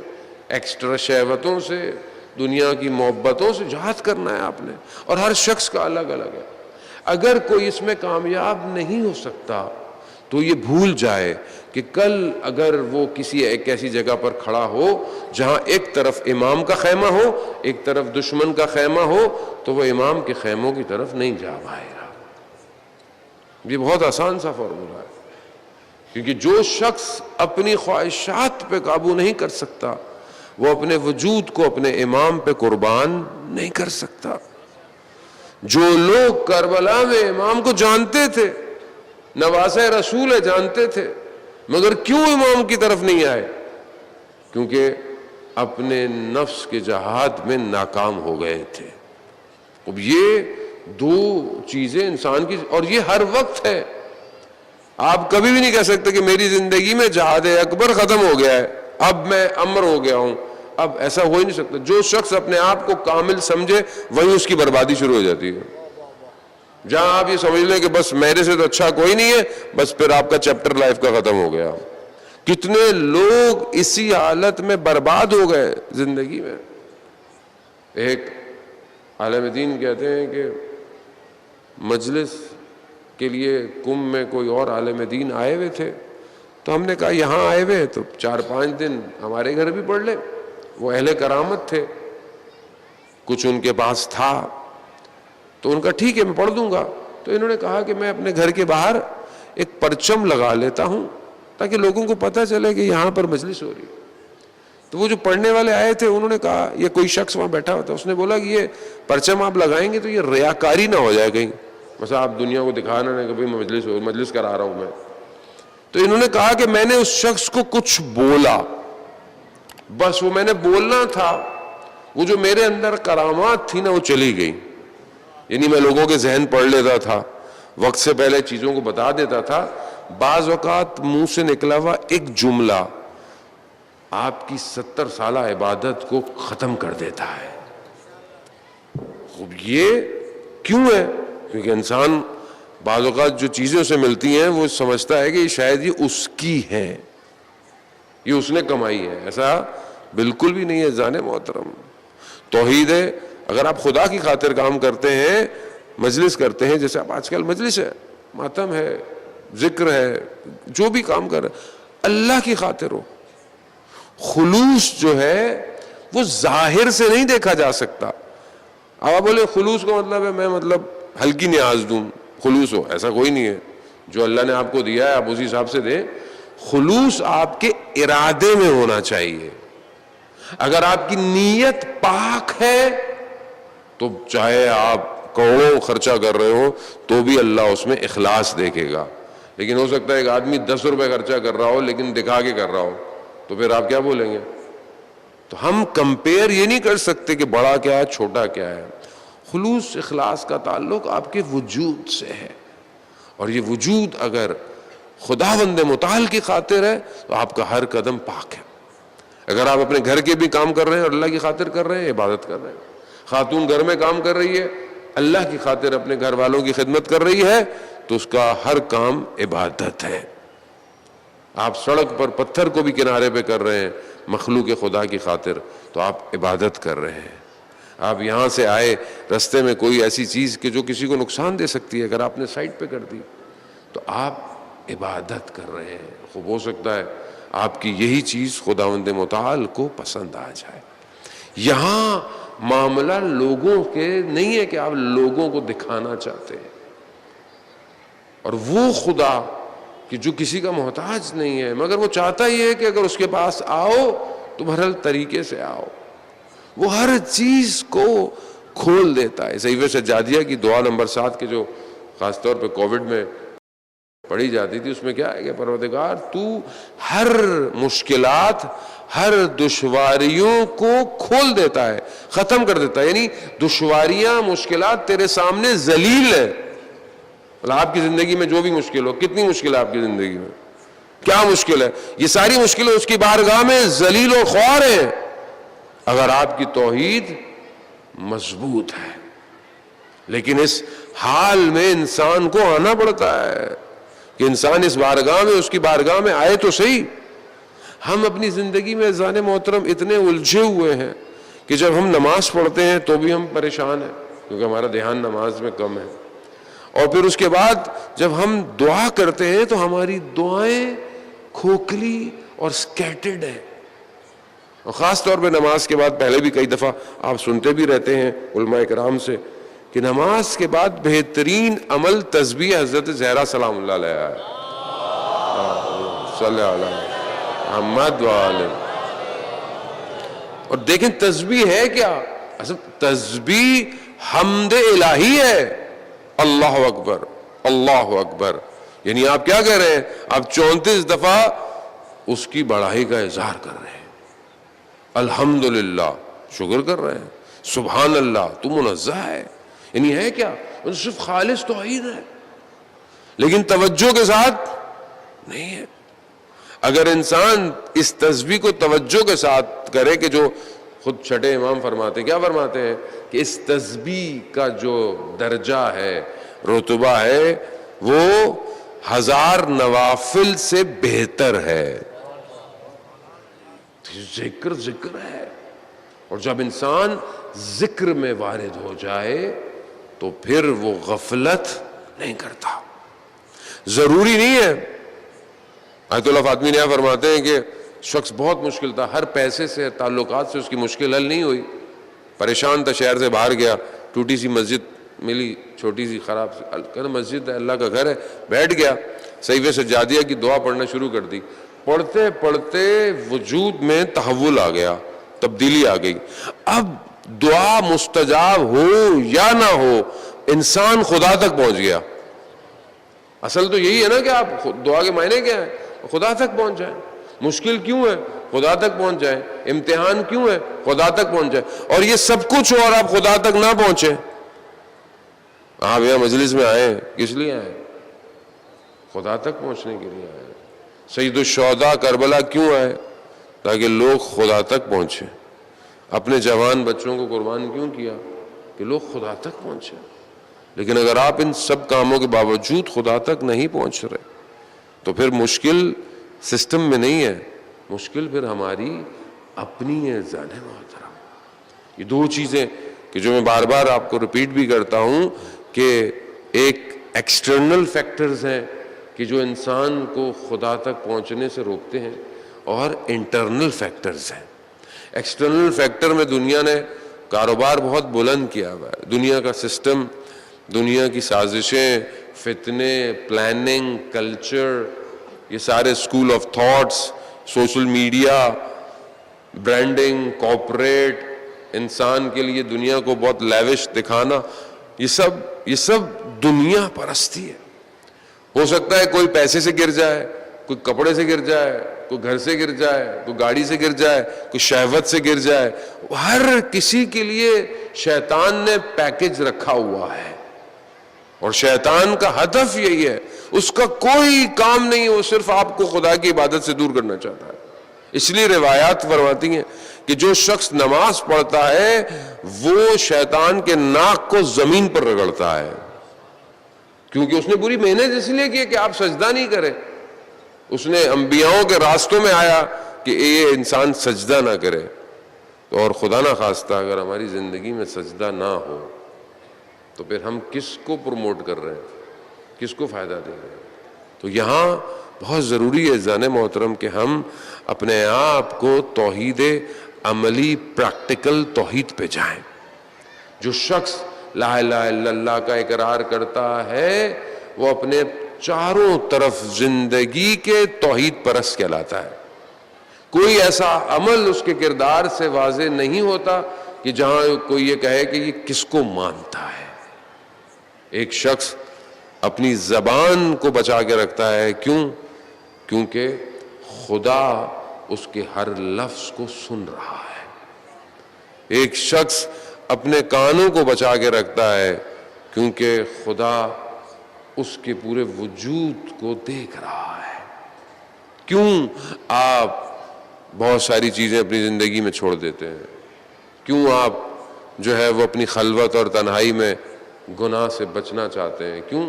ایکسٹرا شہوتوں سے، دنیا کی محبتوں سے جہاد کرنا ہے آپ نے. اور ہر شخص کا الگ الگ ہے. اگر کوئی اس میں کامیاب نہیں ہو سکتا تو یہ بھول جائے کہ کل اگر وہ کسی ایک ایسی جگہ پر کھڑا ہو جہاں ایک طرف امام کا خیمہ ہو، ایک طرف دشمن کا خیمہ ہو، تو وہ امام کے خیموں کی طرف نہیں جا پائے گا. یہ بہت آسان سا فارمولا ہے، کیونکہ جو شخص اپنی خواہشات پہ قابو نہیں کر سکتا وہ اپنے وجود کو اپنے امام پہ قربان نہیں کر سکتا. جو لوگ کربلا میں امام کو جانتے تھے، نواسہ رسول ہے، جانتے تھے، مگر کیوں امام کی طرف نہیں آئے؟ کیونکہ اپنے نفس کے جہاد میں ناکام ہو گئے تھے. اب یہ دو چیزیں انسان کی، اور یہ ہر وقت ہے. آپ کبھی بھی نہیں کہہ سکتے کہ میری زندگی میں جہاد اکبر ختم ہو گیا ہے، اب میں امر ہو گیا ہوں. اب ایسا ہو ہی نہیں سکتا. جو شخص اپنے آپ کو کامل سمجھے وہیں اس کی بربادی شروع ہو جاتی ہے. جہاں آپ یہ سمجھ لیں کہ بس میرے سے تو اچھا کوئی نہیں ہے، بس پھر آپ کا چیپٹر لائف کا ختم ہو گیا. کتنے لوگ اسی حالت میں برباد ہو گئے زندگی میں. ایک عالم دین کہتے ہیں کہ مجلس کے لیے کم میں کوئی اور عالم دین آئے ہوئے تھے، تو ہم نے کہا یہاں آئے ہوئے تو 4-5 دن ہمارے گھر بھی پڑھ لیں. وہ اہل کرامت تھے، کچھ ان کے پاس تھا، تو ان کا ٹھیک ہے میں پڑھ دوں گا. تو انہوں نے کہا کہ میں اپنے گھر کے باہر ایک پرچم لگا لیتا ہوں تاکہ لوگوں کو پتہ چلے کہ یہاں پر مجلس ہو رہی ہے. تو وہ جو پڑھنے والے آئے تھے انہوں نے کہا، یہ کوئی شخص وہاں بیٹھا ہوتا، اس نے بولا کہ یہ پرچم آپ لگائیں گے تو یہ ریاکاری نہ ہو جائے کہیں، مثلا آپ دنیا کو دکھانا نہیں کہ بھئی مجلس کرا رہا ہوں میں. تو انہوں نے کہا کہ میں نے اس شخص کو کچھ بولا، بس وہ میں نے بولنا تھا، وہ جو میرے اندر کرامات تھی نا وہ چلی گئی. یعنی میں لوگوں کے ذہن پڑھ لیتا تھا، وقت سے پہلے چیزوں کو بتا دیتا تھا. بعض اوقات منہ سے نکلا ہوا ایک جملہ آپ کی 70 سالہ عبادت کو ختم کر دیتا ہے. یہ کیوں ہے؟ کیونکہ انسان بعض اوقات جو چیزیں اسے ملتی ہیں وہ سمجھتا ہے کہ شاید یہ اس کی ہے، یہ اس نے کمائی ہے. ایسا بالکل بھی نہیں ہے جان محترم. توحید ہے. اگر آپ خدا کی خاطر کام کرتے ہیں، مجلس کرتے ہیں، جیسے آپ آج کل مجلس ہے، ماتم ہے، ذکر ہے، جو بھی کام کر رہے اللہ کی خاطر ہو. خلوص جو ہے وہ ظاہر سے نہیں دیکھا جا سکتا. اب آپ بولے خلوص کا مطلب ہے میں ہلکی نیاز دوں، خلوص ہو، ایسا کوئی نہیں ہے. جو اللہ نے آپ کو دیا ہے آپ اسی حساب سے دیں. خلوص آپ کے ارادے میں ہونا چاہیے. اگر آپ کی نیت پاک ہے تو چاہے آپ کروڑوں خرچہ کر رہے ہوں تو بھی اللہ اس میں اخلاص دیکھے گا. لیکن ہو سکتا ہے ایک آدمی 10 روپے خرچہ کر رہا ہو لیکن دکھا کے کر رہا ہو, تو پھر آپ کیا بولیں گے؟ تو ہم کمپیئر یہ نہیں کر سکتے کہ بڑا کیا ہے چھوٹا کیا ہے. خلوص اخلاص کا تعلق آپ کے وجود سے ہے, اور یہ وجود اگر خداوند متعال کی خاطر ہے تو آپ کا ہر قدم پاک ہے. اگر آپ اپنے گھر کے بھی کام کر رہے ہیں اور اللہ کی خاطر کر رہے ہیں, عبادت کر رہے ہیں. خاتون گھر میں کام کر رہی ہے, اللہ کی خاطر اپنے گھر والوں کی خدمت کر رہی ہے, تو اس کا ہر کام عبادت ہے. آپ سڑک پر پتھر کو بھی کنارے پہ کر رہے ہیں مخلوق خدا کی خاطر, تو آپ عبادت کر رہے ہیں. آپ یہاں سے آئے, رستے میں کوئی ایسی چیز کہ جو کسی کو نقصان دے سکتی ہے اگر آپ نے سائڈ پہ کر دی, تو آپ عبادت کر رہے ہیں. خوب ہو سکتا ہے آپ کی یہی چیز خداوند متعال کو پسند آ جائے. یہاں معاملہ لوگوں کے نہیں ہے کہ آپ لوگوں کو دکھانا چاہتے ہیں, اور وہ خدا کہ جو کسی کا محتاج نہیں ہے, مگر وہ چاہتا ہی ہے کہ اگر اس کے پاس آؤ تو بہرحال طریقے سے آؤ. وہ ہر چیز کو کھول دیتا ہے. صحیفہ سجادیہ کی دعا نمبر 7 کے جو خاص طور پہ کووڈ میں پڑھی جاتی تھی, اس میں کیا ہے کہ پروردگار تو ہر مشکلات, ہر دشواریوں کو کھول دیتا ہے, ختم کر دیتا ہے. یعنی دشواریاں مشکلات تیرے سامنے ذلیل ہیں. آپ کی زندگی میں جو بھی مشکل ہو, کتنی مشکل ہے آپ کی زندگی میں, کیا مشکل ہے, یہ ساری مشکلیں اس کی بارگاہ میں ذلیل و خوار ہیں اگر آپ کی توحید مضبوط ہے. لیکن اس حال میں انسان کو آنا پڑتا ہے کہ انسان اس بارگاہ میں, اس کی بارگاہ میں آئے تو صحیح. ہم اپنی زندگی میں عزیزان محترم اتنے الجھے ہوئے ہیں کہ جب ہم نماز پڑھتے ہیں تو بھی ہم پریشان ہیں کیونکہ ہمارا دھیان نماز میں کم ہے, اور پھر اس کے بعد جب ہم دعا کرتے ہیں تو ہماری دعائیں کھوکھلی اور سکیٹرڈ ہیں. اور خاص طور پہ نماز کے بعد, پہلے بھی کئی دفعہ آپ سنتے بھی رہتے ہیں علماء کرام سے کہ نماز کے بعد بہترین عمل تسبیح حضرت زہرا سلام اللہ علیہا ہے. صلی اللہ علیہ محمد وآلہ. اور دیکھیں تسبیح ہے کیا؟ اصل تسبیح حمد الہی ہے. اللہ اکبر اللہ اکبر, یعنی آپ کیا کہہ رہے ہیں؟ آپ 34 دفعہ اس کی بڑائی کا اظہار کر رہے ہیں. الحمدللہ شکر کر رہے ہیں. سبحان اللہ تو منزہ ہے. یعنی ہے کیا؟ صرف خالص توحید ہے, لیکن توجہ کے ساتھ نہیں ہے. اگر انسان اس تسبیح کو توجہ کے ساتھ کرے, کہ جو خود چھٹے امام فرماتے ہیں, کیا فرماتے ہیں کہ اس تسبیح کا جو درجہ ہے, رتبہ ہے, وہ 1000 نوافل سے بہتر ہے. ذکر ذکر ہے, اور جب انسان ذکر میں وارد ہو جائے تو پھر وہ غفلت نہیں کرتا. ضروری نہیں ہے. آیت اللہ فاطمی نے فرماتے ہیں کہ شخص بہت مشکل تھا, ہر پیسے سے, تعلقات سے اس کی مشکل حل نہیں ہوئی, پریشان تھا, شہر سے باہر گیا, ٹوٹی سی مسجد ملی, چھوٹی سی خراب سی, کہنا مسجد ہے, اللہ کا گھر ہے, بیٹھ گیا, صحیفہ سجادیہ کی دعا پڑھنا شروع کر دی. پڑھتے پڑھتے وجود میں تحول آ گیا, تبدیلی آ گئی. اب دعا مستجاب ہو یا نہ ہو, انسان خدا تک پہنچ گیا. اصل تو یہی ہے نا کہ آپ دعا کے معنی کیا ہے؟ خدا تک پہنچ جائیں. مشکل کیوں ہے؟ خدا تک پہنچ جائیں. امتحان کیوں ہے؟ خدا تک پہنچ جائیں. اور یہ سب کچھ ہو اور آپ خدا تک نہ پہنچے. آپ یہاں مجلس میں آئے کس لیے آئے؟ خدا تک پہنچنے کے لیے آئے. سید الشہداء کربلا کیوں آئے؟ تاکہ لوگ خدا تک پہنچے. اپنے جوان بچوں کو قربان کیوں کیا؟ کہ لوگ خدا تک پہنچے. لیکن اگر آپ ان سب کاموں کے باوجود خدا تک نہیں پہنچ رہے تو پھر مشکل سسٹم میں نہیں ہے, مشکل پھر ہماری اپنی ہے. ذہن محترم, یہ دو چیزیں کہ جو میں بار بار آپ کو ریپیٹ بھی کرتا ہوں کہ ایک ایکسٹرنل فیکٹرز ہیں کہ جو انسان کو خدا تک پہنچنے سے روکتے ہیں, اور انٹرنل فیکٹرز ہیں. ایکسٹرنل فیکٹر میں دنیا نے کاروبار بہت بلند کیا ہوا ہے. دنیا کا سسٹم, دنیا کی سازشیں, فتنے, پلاننگ, کلچر, یہ سارے school of thoughts, social media, branding, corporate, انسان کے لیے دنیا کو بہت لیوش دکھانا, یہ سب دنیا پرستی ہے۔ ہو سکتا ہے کوئی پیسے سے گر جائے، کوئی کپڑے سے گر جائے، کوئی گھر سے گر جائے، کوئی گاڑی سے گر جائے، کوئی شہوت سے گر جائے، ہر کسی کے لیے شیطان نے پیکج رکھا ہوا ہے، اور شیطان کا ہدف یہی ہے، اس کا کوئی کام نہیں ہے، وہ صرف آپ کو خدا کی عبادت سے دور کرنا چاہتا ہے۔ اس لیے روایات فرماتی ہیں کہ جو شخص نماز پڑھتا ہے وہ شیطان کے ناک کو زمین پر رگڑتا ہے، کیونکہ اس نے پوری محنت اس لیے کی کہ آپ سجدہ نہیں کریں۔ اس نے انبیاؤں کے راستوں میں آیا کہ یہ انسان سجدہ نہ کرے، اور خدا نہ خواستہ اگر ہماری زندگی میں سجدہ نہ ہو تو پھر ہم کس کو پروموٹ کر رہے ہیں، کس کو فائدہ دے رہے ہیں؟ تو یہاں بہت ضروری ہے عزیزان محترم کہ ہم اپنے آپ کو توحید عملی پریکٹیکل توحید پہ جائیں۔ جو شخص لا الہ الا اللہ کا اقرار کرتا ہے وہ اپنے چاروں طرف زندگی کے توحید پرست کہلاتا ہے۔ کوئی ایسا عمل اس کے کردار سے واضح نہیں ہوتا کہ جہاں کوئی یہ کہے کہ یہ کس کو مانتا ہے۔ ایک شخص اپنی زبان کو بچا کے رکھتا ہے، کیونکہ خدا اس کے ہر لفظ کو سن رہا ہے۔ ایک شخص اپنے کانوں کو بچا کے رکھتا ہے کیونکہ خدا اس کے پورے وجود کو دیکھ رہا ہے۔ کیوں آپ بہت ساری چیزیں اپنی زندگی میں چھوڑ دیتے ہیں؟ کیوں آپ جو ہے وہ اپنی خلوت اور تنہائی میں گناہ سے بچنا چاہتے ہیں؟ کیوں؟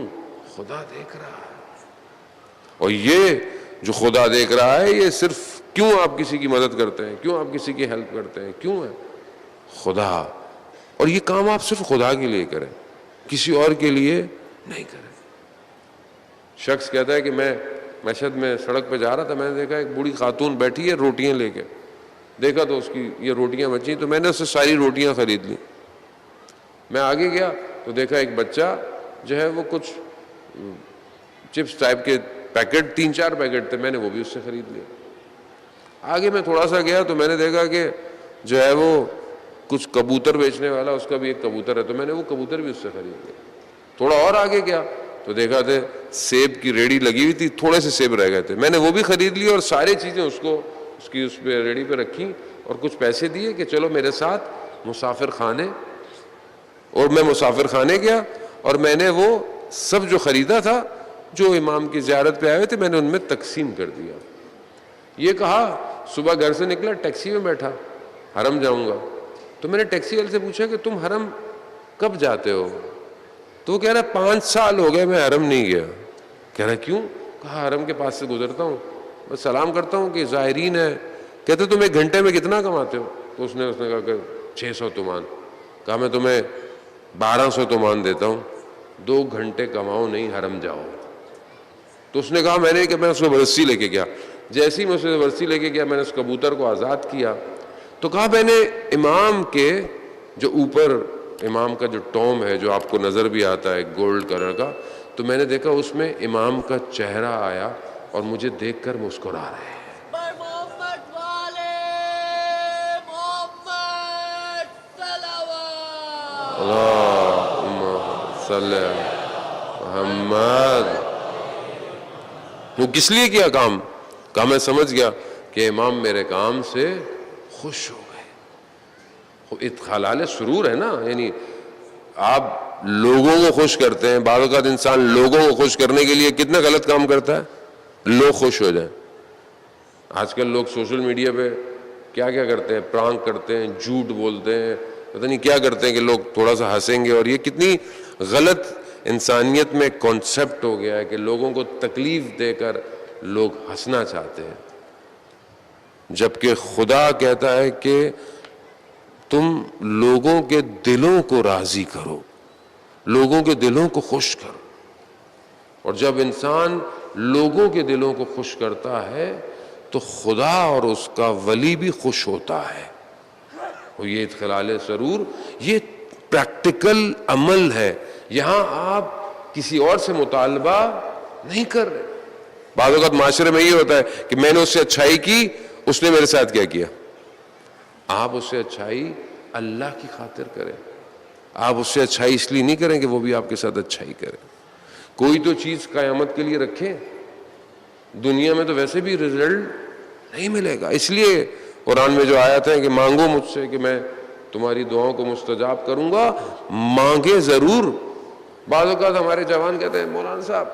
خدا دیکھ رہا ہے۔ اور یہ جو خدا دیکھ رہا ہے، یہ صرف کیوں آپ کسی کی مدد کرتے ہیں، کیوں آپ کسی کی ہیلپ کرتے ہیں، کیوں ہے؟ خدا۔ اور یہ کام آپ صرف خدا کے لیے کریں، کسی اور کے لیے نہیں کریں۔ شخص کہتا ہے کہ میں مشہد میں سڑک پہ جا رہا تھا، میں نے دیکھا ایک بوڑھی خاتون بیٹھی ہے روٹیاں لے کے، دیکھا تو اس کی یہ روٹیاں بچی تو میں نے اس سے ساری روٹیاں خرید لی۔ میں آگے گیا تو دیکھا ایک بچہ جو ہے وہ کچھ چپس ٹائپ کے پیکٹ، 3-4 پیکٹ تھے، میں نے وہ بھی اس سے خرید لیا۔ آگے میں تھوڑا سا گیا تو میں نے دیکھا کہ جو ہے وہ کچھ کبوتر بیچنے والا، اس کا بھی ایک کبوتر ہے، تو میں نے وہ کبوتر بھی اس سے خرید لیا۔ تھوڑا اور آگے گیا تو دیکھا تھے سیب کی ریڑھی لگی ہوئی تھی، تھوڑے سے سیب رہ گئے تھے، میں نے وہ بھی خرید لی اور ساری چیزیں اس پہ ریڑھی پہ رکھی اور کچھ پیسے دیے کہ چلو میرے ساتھ مسافر خانے۔ اور میں مسافر خانے گیا اور میں نے وہ سب جو خریدا تھا، جو امام کی زیارت پہ آئے ہوئے تھے، میں نے ان میں تقسیم کر دیا۔ یہ کہا، صبح گھر سے نکلا، ٹیکسی میں بیٹھا، حرم جاؤں گا، تو میں نے ٹیکسی والے سے پوچھا کہ تم حرم کب جاتے ہو؟ تو وہ کہہ رہا 5 سال ہو گئے میں حرم نہیں گیا۔ کہہ رہا کیوں؟ کہا حرم کے پاس سے گزرتا ہوں، بس سلام کرتا ہوں کہ زائرین ہے۔ کہتے تم 1 گھنٹے میں کتنا کماتے ہو؟ تو اس نے کہا کہ 600 تومان۔ کہا میں تمہیں 1200 تومان دیتا ہوں، 2 گھنٹے کماؤ نہیں، حرم جاؤ۔ تو اس نے کہا میں نے کہ میں اس کو برسی لے کے گیا، جیسے ہی میں اسے برسی لے کے گیا میں نے اس کبوتر کو آزاد کیا، تو کہا میں نے امام کے جو اوپر امام کا جو ٹوم ہے جو آپ کو نظر بھی آتا ہے گولڈ کلر کا، تو میں نے دیکھا اس میں امام کا چہرہ آیا اور مجھے دیکھ کر مسکرا رہے ہیں۔ پر محمد والے محمد صلوات اللہم صلی محمد۔ وہ کس لیے کیا کام؟ کہا میں سمجھ گیا کہ امام میرے کام سے خوش ہو گئے۔ ادخال سرور ہے نا، یعنی آپ لوگوں کو خوش کرتے ہیں۔ بعض اوقات انسان لوگوں کو خوش کرنے کے لیے کتنا غلط کام کرتا ہے، لوگ خوش ہو جائیں۔ آج کل لوگ سوشل میڈیا پہ کیا کیا کرتے ہیں، پرانک کرتے ہیں، جھوٹ بولتے ہیں، پتہ نہیں کیا کرتے ہیں کہ لوگ تھوڑا سا ہنسیں گے، اور یہ کتنی غلط انسانیت میں کانسیپٹ ہو گیا ہے کہ لوگوں کو تکلیف دے کر لوگ ہنسنا چاہتے ہیں، جبکہ خدا کہتا ہے کہ تم لوگوں کے دلوں کو راضی کرو، لوگوں کے دلوں کو خوش کرو۔ اور جب انسان لوگوں کے دلوں کو خوش کرتا ہے تو خدا اور اس کا ولی بھی خوش ہوتا ہے۔ اور یہ ادخال سرور یہ پریکٹیکل عمل ہے، یہاں آپ کسی اور سے مطالبہ نہیں کر رہے۔ بعض اوقات معاشرے میں یہ ہوتا ہے کہ میں نے اس سے اچھائی کی، اس نے میرے ساتھ کیا کیا۔ آپ اس سے اچھائی اللہ کی خاطر کریں، آپ اس سے اچھائی اس لیے نہیں کریں کہ وہ بھی آپ کے ساتھ اچھائی کرے. کوئی تو چیز قیامت کے لیے رکھیں, دنیا میں تو ویسے بھی رزلٹ نہیں ملے گا. اس لیے قرآن میں جو آیت ہے کہ مانگو مجھ سے کہ میں تمہاری دعاؤں کو مستجاب کروں گا, مانگے ضرور. بعض اوقات ہمارے جوان کہتے ہیں مولانا صاحب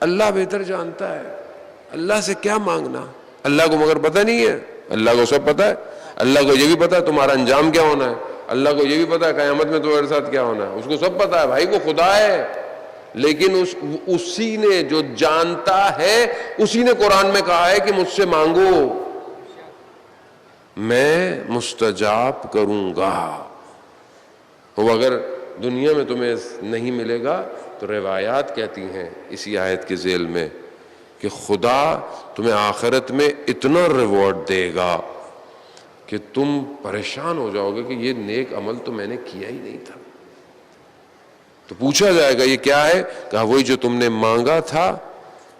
اللہ بہتر جانتا ہے, اللہ سے کیا مانگنا, اللہ کو مگر پتہ نہیں ہے. اللہ کو سب پتہ ہے, اللہ کو یہ بھی پتہ ہے تمہارا انجام کیا ہونا ہے, اللہ کو یہ بھی پتہ ہے قیامت میں تمہارے ساتھ کیا ہونا ہے, اس کو سب پتہ ہے. بھائی وہ خدا ہے, لیکن اسی نے جو جانتا ہے اسی نے قرآن میں کہا ہے کہ مجھ سے مانگو میں مستجاب کروں گا. وہ اگر دنیا میں تمہیں نہیں ملے گا تو روایات کہتی ہیں اسی آیت کے ذیل میں کہ خدا تمہیں آخرت میں اتنا ریوارڈ دے گا کہ تم پریشان ہو جاؤ گے کہ یہ نیک عمل تو میں نے کیا ہی نہیں تھا. تو پوچھا جائے گا یہ کیا ہے, کہا وہی جو تم نے مانگا تھا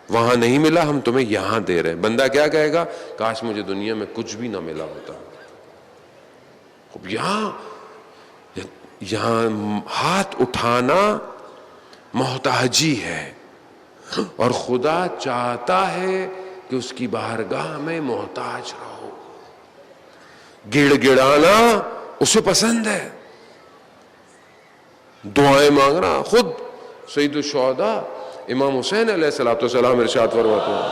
وہاں نہیں ملا, ہم تمہیں یہاں دے رہے ہیں. بندہ کیا کہے گا, کاش مجھے دنیا میں کچھ بھی نہ ملا ہوتا. یہاں ہاتھ اٹھانا محتاجی ہے, اور خدا چاہتا ہے کہ اس کی بارگاہ میں محتاج رہو. گڑ گڑانا اسے پسند ہے, دعائیں مانگنا. خود سید الشہداء امام حسین علیہ الصلوۃ والسلام ارشاد فرماتے ہیں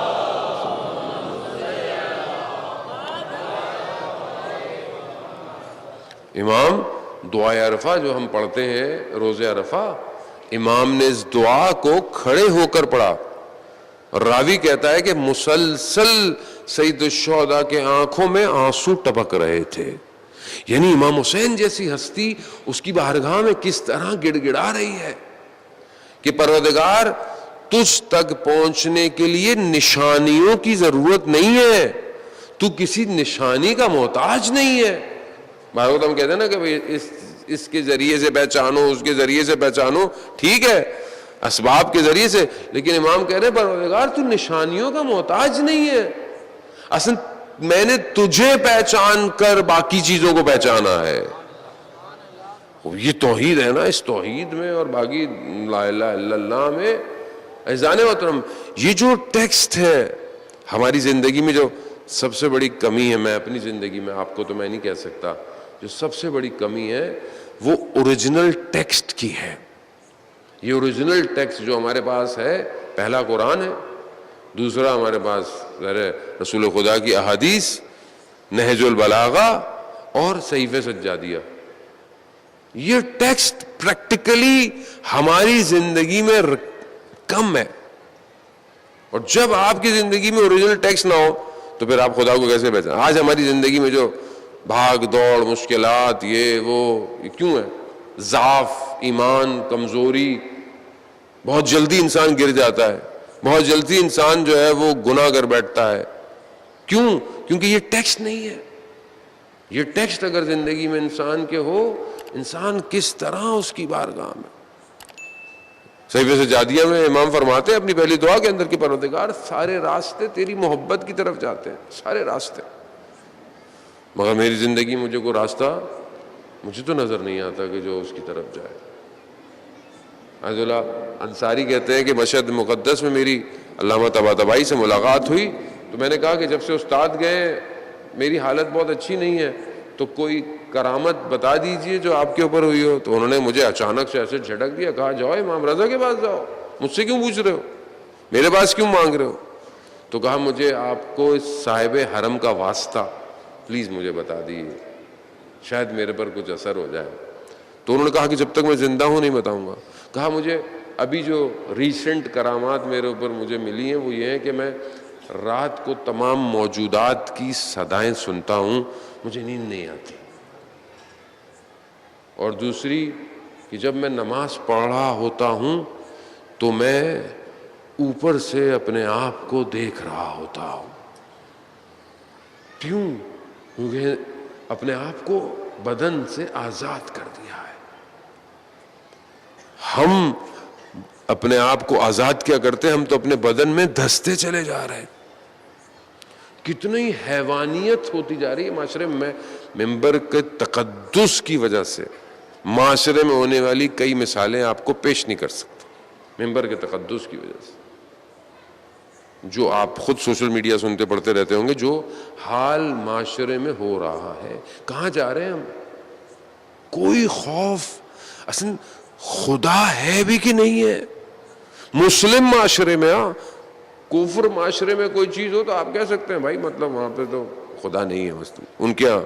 امام دعائے عرفہ جو ہم پڑھتے ہیں روز عرفہ, امام نے اس دعا کو کھڑے ہو کر پڑھا. راوی کہتا ہے کہ مسلسل سید الشہداء کے آنکھوں میں آنسو ٹپک رہے تھے. یعنی امام حسین جیسی ہستی اس کی بارگاہ میں کس طرح گڑ گڑا رہی ہے کہ پروردگار تجھ تک پہنچنے کے لیے نشانیوں کی ضرورت نہیں ہے, تو کسی نشانی کا محتاج نہیں ہے. بھائی ہم کہتے ہیں نا کہ اس کے ذریعے سے پہچانو, اس کے ذریعے سے پہچانو, ٹھیک ہے اسباب کے ذریعے سے, لیکن امام کہہ رہے ہیں پروردگار تو نشانیوں کا محتاج نہیں ہے. اصل میں نے تجھے پہچان کر باقی چیزوں کو پہچانا ہے. یہ توحید ہے نا, اس توحید میں اور باقی لا الہ الا اللہ میں عزیزان محترم یہ جو ٹیکسٹ ہے ہماری زندگی میں جو سب سے بڑی کمی ہے, میں اپنی زندگی میں, آپ کو تو میں نہیں کہہ سکتا, جو سب سے بڑی کمی ہے وہ اوریجنل ٹیکسٹ کی ہے. یہ اوریجنل ٹیکسٹ جو ہمارے پاس ہے, پہلا قرآن ہے, دوسرا ہمارے پاس رسول خدا کی احادیث, نہج البلاغہ اور صحیفہ سجادیہ. یہ ٹیکسٹ پریکٹیکلی ہماری زندگی میں کم ہے, اور جب آپ کی زندگی میں اوریجنل ٹیکسٹ نہ ہو تو پھر آپ خدا کو کیسے پہچانیں. آج ہماری زندگی میں جو بھاگ دوڑ, مشکلات, یہ کیوں ہے؟ ضعف, ایمان کمزوری, بہت جلدی انسان گر جاتا ہے, بہت جلدی انسان جو ہے وہ گناہ کر بیٹھتا ہے. کیوں؟ کیونکہ یہ ٹیکسٹ نہیں ہے. یہ ٹیکسٹ اگر زندگی میں انسان کے ہو, انسان کس طرح اس کی بارگاہ میں. صحیفہ سجادیہ میں امام فرماتے ہیں اپنی پہلی دعا کے اندر کہ پروردگار سارے راستے تیری محبت کی طرف جاتے ہیں, سارے راستے, مگر میری زندگی مجھے کوئی راستہ مجھے تو نظر نہیں آتا کہ جو اس کی طرف جائے. عز اللہ انصاری کہتے ہیں کہ مشہد مقدس میں میری علامہ طباطبائی سے ملاقات ہوئی تو میں نے کہا کہ جب سے استاد گئے میری حالت بہت اچھی نہیں ہے, تو کوئی کرامت بتا دیجئے جو آپ کے اوپر ہوئی ہو. تو انہوں نے مجھے اچانک سے ایسے جھٹک دیا, کہا جاؤ امام رضا کے پاس جاؤ, مجھ سے کیوں پوچھ رہے ہو, میرے پاس کیوں مانگ رہے ہو. تو کہا مجھے آپ کو اس صاحب حرم کا واسطہ پلیز مجھے بتا دیجیے, شاید میرے پر کچھ اثر ہو جائے. تو انہوں نے کہا کہ جب تک میں زندہ ہوں نہیں بتاؤں گا. کہا مجھے ابھی جو ریسنٹ کرامات میرے اوپر مجھے ملی ہیں وہ یہ ہے کہ میں رات کو تمام موجودات کی صدائیں سنتا ہوں, مجھے نیند نہیں آتی. اور دوسری کہ جب میں نماز پڑھ رہا ہوتا ہوں تو میں اوپر سے اپنے آپ کو دیکھ رہا ہوتا ہوں. کیوں؟ کیونکہ اپنے آپ کو بدن سے آزاد کر دیا ہے. ہم اپنے آپ کو آزاد کیا کرتے ہیں, ہم تو اپنے بدن میں دھستے چلے جا رہے ہیں. کتنی حیوانیت ہوتی جا رہی ہے معاشرے میں. ممبر کے تقدس کی وجہ سے, معاشرے میں ہونے والی کئی مثالیں آپ کو پیش نہیں کر سکتا ممبر کے تقدس کی وجہ سے، جو آپ خود سوشل میڈیا سنتے پڑھتے رہتے ہوں گے، جو حال معاشرے میں ہو رہا ہے۔ کہاں جا رہے ہیں ہم؟ کوئی خوف اصل خدا ہے بھی کہ نہیں ہے؟ مسلم معاشرے میں، کفر معاشرے میں کوئی چیز ہو تو آپ کہہ سکتے ہیں بھائی مطلب وہاں پہ تو خدا نہیں ہے، مطلب ان کے یہاں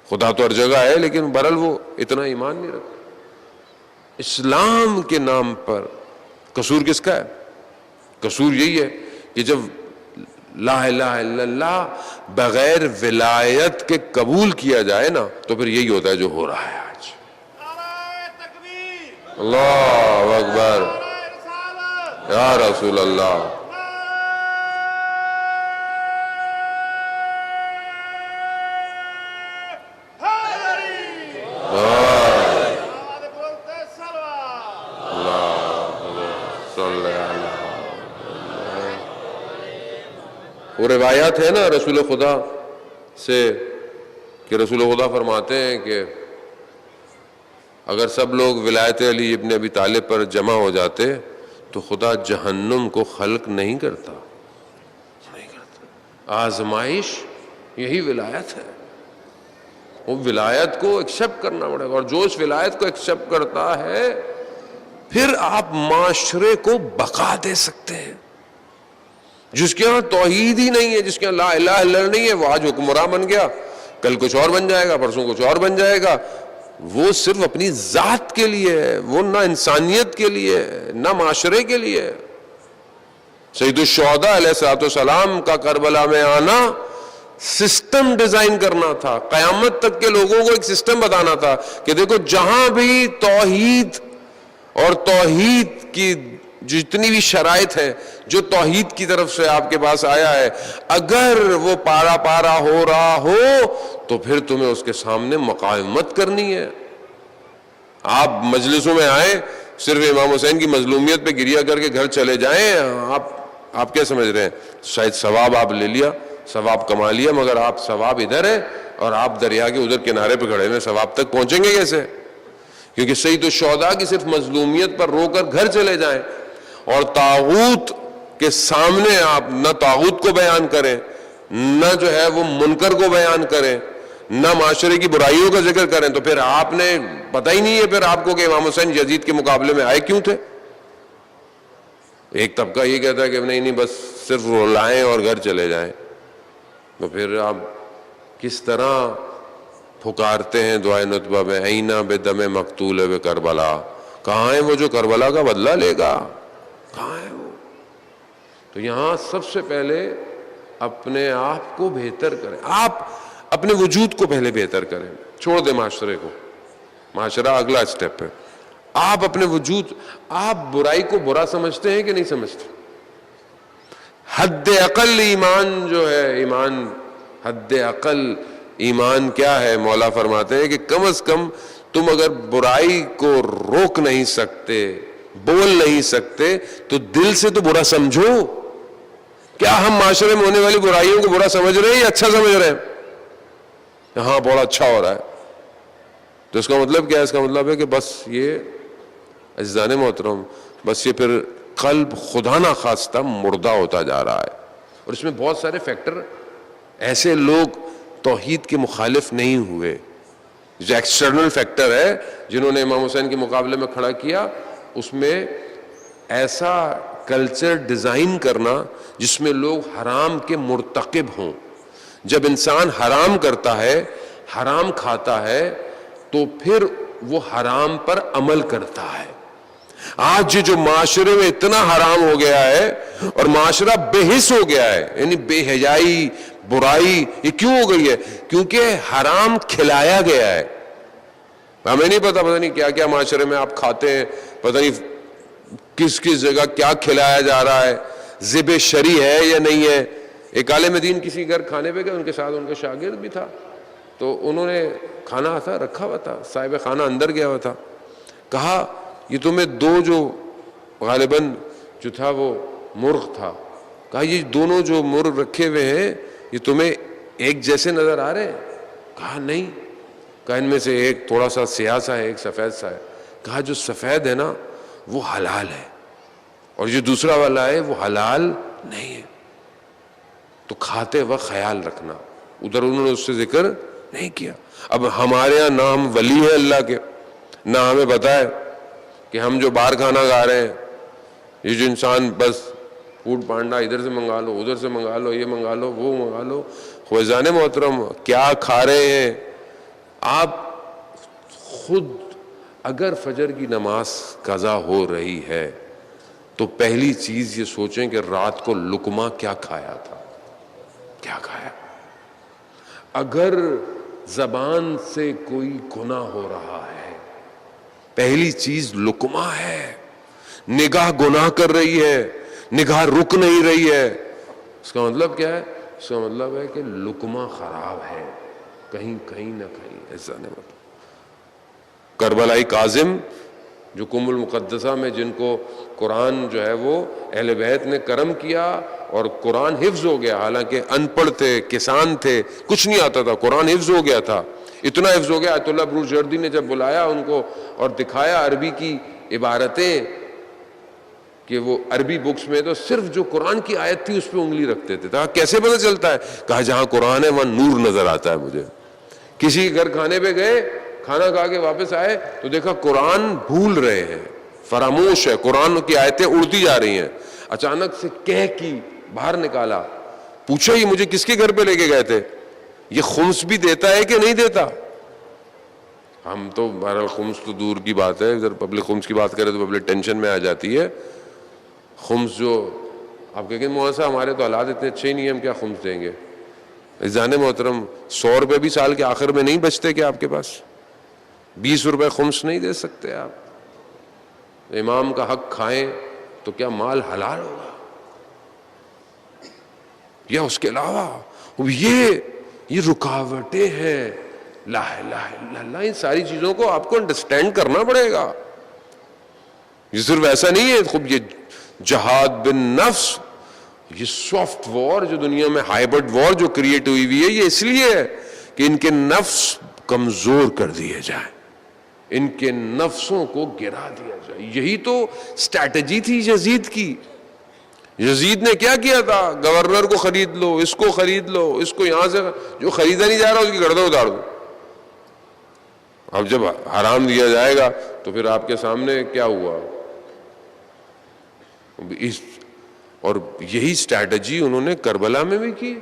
خدا تو ہر جگہ ہے، لیکن بہرحال وہ اتنا ایمان نہیں رکھتے۔ اسلام کے نام پر قصور کس کا ہے؟ قصور یہی ہے کہ جب لا الہ الا اللہ بغیر ولایت کے قبول کیا جائے نا تو پھر یہی ہوتا ہے جو ہو رہا ہے آج۔ اللہ اکبر یا رسول اللہ۔ وہ روایات ہے نا رسول خدا سے کہ رسول خدا فرماتے ہیں کہ اگر سب لوگ ولایت علی ابن ابی طالب پر جمع ہو جاتے تو خدا جہنم کو خلق نہیں کرتا۔ آزمائش یہی ولایت ہے، وہ ولایت کو ایکسیپٹ کرنا پڑے گا، اور جو اس ولایت کو ایکسیپٹ کرتا ہے پھر آپ معاشرے کو بقا دے سکتے ہیں۔ جس کے ہاں توحید ہی نہیں ہے، جس کے ہاں لا الہ الا اللہ نہیں ہے، وہ آج حکمراں بن گیا، کل کچھ اور بن جائے گا، پرسوں کچھ اور بن جائے گا۔ وہ صرف اپنی ذات کے لیے ہے، وہ نہ انسانیت کے لیے ہے نہ معاشرے کے لیے ہے۔ سید الشہداء علیہ الصلوۃ والسلام کا کربلا میں آنا سسٹم ڈیزائن کرنا تھا، قیامت تک کے لوگوں کو ایک سسٹم بتانا تھا کہ دیکھو جہاں بھی توحید اور توحید کی جتنی بھی شرائط ہے، جو توحید کی طرف سے آپ کے پاس آیا ہے، اگر وہ پارا پارا ہو رہا ہو تو پھر تمہیں اس کے سامنے مقاومت کرنی ہے۔ آپ مجلسوں میں آئیں، صرف امام حسین کی مظلومیت پہ گریہ کر کے گھر چلے جائیں، آپ کیا سمجھ رہے ہیں؟ شاید ثواب آپ لے لیا، ثواب کما لیا، مگر آپ ثواب ادھر ہے اور آپ دریا کے ادھر کنارے پہ کھڑے ہوئے، ثواب تک پہنچیں گے کیسے؟ کیونکہ سید الشہداء کی صرف مظلومیت پر رو کر گھر چلے جائیں اور طاغوت کے سامنے آپ نہ طاغوت کو بیان کریں، نہ جو ہے وہ منکر کو بیان کریں، نہ معاشرے کی برائیوں کا ذکر کریں، تو پھر آپ نے پتہ ہی نہیں ہے پھر آپ کو کہ امام حسین یزید کے مقابلے میں آئے کیوں تھے۔ ایک طبقہ یہ کہتا ہے کہ نہیں بس صرف رلائیں اور گھر چلے جائیں، تو پھر آپ کس طرح پھکارتے ہیں دعائے نطبہ میں اینا بدم مقتول و کربلا، کہاں ہے وہ جو کربلا کا بدلہ لے گا، کہاں ہے وہ؟ تو یہاں سب سے پہلے اپنے آپ کو بہتر کریں، آپ اپنے وجود کو پہلے بہتر کریں، چھوڑ دیں معاشرے کو، معاشرہ اگلا اسٹیپ ہے۔ آپ اپنے وجود، آپ برائی کو برا سمجھتے ہیں کہ نہیں سمجھتے؟ حد اقل ایمان جو ہے، ایمان حد اقل ایمان کیا ہے؟ مولا فرماتے ہیں کہ کم از کم تم اگر برائی کو روک نہیں سکتے، بول نہیں سکتے، تو دل سے تو برا سمجھو۔ کیا ہم معاشرے میں ہونے والی برائیوں کو برا سمجھ رہے ہیں یا اچھا سمجھ رہے ہیں؟ ہاں بڑا اچھا ہو رہا ہے، تو اس کا مطلب کیا ہے؟ اس کا مطلب ہے کہ بس یہ عزیزان محترم، بس یہ پھر قلب خدا نہ خواستہ مردہ ہوتا جا رہا ہے۔ اور اس میں بہت سارے فیکٹر، ایسے لوگ توحید کے مخالف نہیں ہوئے، جو ایکسٹرنل فیکٹر ہے جنہوں نے امام حسین کے مقابلے میں کھڑا کیا، اس میں ایسا کلچر ڈیزائن کرنا جس میں لوگ حرام کے مرتکب ہوں۔ جب انسان حرام کرتا ہے، حرام کھاتا ہے، تو پھر وہ حرام پر عمل کرتا ہے۔ آج جو معاشرے میں اتنا حرام ہو گیا ہے اور معاشرہ بے حس ہو گیا ہے، یعنی بے حیائی، برائی، یہ کیوں ہو گئی ہے؟ کیونکہ حرام کھلایا گیا ہے۔ ہمیں نہیں پتہ نہیں کیا کیا معاشرے میں آپ کھاتے ہیں، پتہ نہیں کس کس جگہ کیا کھلایا جا رہا ہے، ذبح شرعی ہے یا نہیں ہے۔ ایک عالم دین کسی گھر کھانے پہ گئے، ان کے ساتھ ان کا شاگرد بھی تھا، تو انہوں نے کھانا تھا رکھا ہوا تھا، صاحب خانہ اندر گیا ہوا تھا، کہا یہ تمہیں دو جو غالباً جو تھا وہ مرغ تھا، کہا یہ دونوں جو مرغ رکھے ہوئے ہیں یہ تمہیں ایک جیسے نظر آ رہے ہیں؟ کہا نہیں، کہا ان میں سے ایک تھوڑا سا سیاہ سا ہے، ایک سفید سا ہے. کہا جو سفید ہے نا وہ حلال ہے اور جو دوسرا والا ہے وہ حلال نہیں ہے، تو کھاتے وقت خیال رکھنا. ادھر انہوں نے اس سے ذکر نہیں کیا. اب ہمارے ہاں نہ ہم ولی ہیں اللہ کے، نہ ہمیں پتہ ہے کہ ہم جو باہر کھانا کھا رہے ہیں، یہ جو انسان بس فوڈ پانڈا ادھر سے منگا لو، ادھر سے منگا لو، یہ منگا لو، وہ منگا لو. خویزان محترم کیا کھا رہے ہیں آپ؟ خود اگر فجر کی نماز قضا ہو رہی ہے تو پہلی چیز یہ سوچیں کہ رات کو لقمہ کیا کھایا تھا، کیا کھایا. اگر زبان سے کوئی گناہ ہو رہا ہے پہلی چیز لقمہ ہے. نگاہ گناہ کر رہی ہے، نگاہ رک نہیں رہی ہے، اس کا مطلب کیا ہے؟ اس کا مطلب ہے کہ لقمہ خراب ہے کہیں کہیں نہ کہیں. ایسا نہیں مطلب کربلائی کاظم جو قم المقدسہ میں جن کو قرآن جو ہے وہ اہل بیت نے کرم کیا اور قرآن حفظ ہو گیا، حالانکہ ان پڑھ تھے، کسان تھے، کچھ نہیں آتا تھا، قرآن حفظ ہو گیا تھا. اتنا حفظ ہو گیا آیت اللہ بروجردی نے جب بلایا ان کو اور دکھایا عربی کی عبارتیں کہ وہ عربی بکس میں تو صرف جو قرآن کی آیت تھی اس پہ انگلی رکھتے تھے. کہا کیسے پتہ چلتا ہے؟ کہا جہاں قرآن ہے وہاں نور نظر آتا ہے مجھے. کسی گھر کھانے پہ گئے، کھانا کھا کے واپس آئے تو دیکھا قرآن بھول رہے ہیں، فراموش ہے، قرآن کی آیتیں اڑتی جا رہی ہیں. اچانک سے کہہ کی باہر نکالا، پوچھا یہ مجھے کس کے گھر پہ لے کے گئے تھے؟ یہ خمس بھی دیتا ہے کہ نہیں دیتا؟ ہم تو بہرحال خمس تو دور کی بات ہے، اگر پبلک خمس کی بات کرے تو پبلک ٹینشن میں آ جاتی ہے. خمس جو آپ کہیں گے مولانا ہمارے تو حالات اتنے اچھے ہی نہیں ہیں، ہم کیا خمس دیں گے. عزیزان محترم 100 روپے بھی سال کے آخر میں نہیں بچتے کہ آپ کے پاس 20 روپے خمس نہیں دے سکتے آپ؟ امام کا حق کھائیں تو کیا مال حلال ہوگا یا اس کے علاوہ؟ یہ رکاوٹیں ہیں. لا الہ الا اللہ. ان ساری چیزوں کو آپ کو انڈرسٹینڈ کرنا پڑے گا. یہ صرف ایسا نہیں ہے. خود یہ جہاد بن نفس، یہ سافٹ وار جو دنیا میں ہائبرڈ وار جو کریٹ ہوئی ہوئی ہے، یہ اس لیے ہے کہ ان کے نفس کمزور کر دیے جائیں، ان کے نفسوں کو گرا دیا جائے. یہی تو اسٹریٹجی تھی یزید کی. یزید نے کیا کیا تھا؟ گورنر کو خرید لو، اس کو خرید لو، اس کو یہاں سے جو خریدا نہیں جا رہا اس کی گردن اتار دو. اب جب حرام دیا جائے گا تو پھر آپ کے سامنے کیا ہوا؟ اور یہی اسٹریٹجی انہوں نے کربلا میں بھی کی.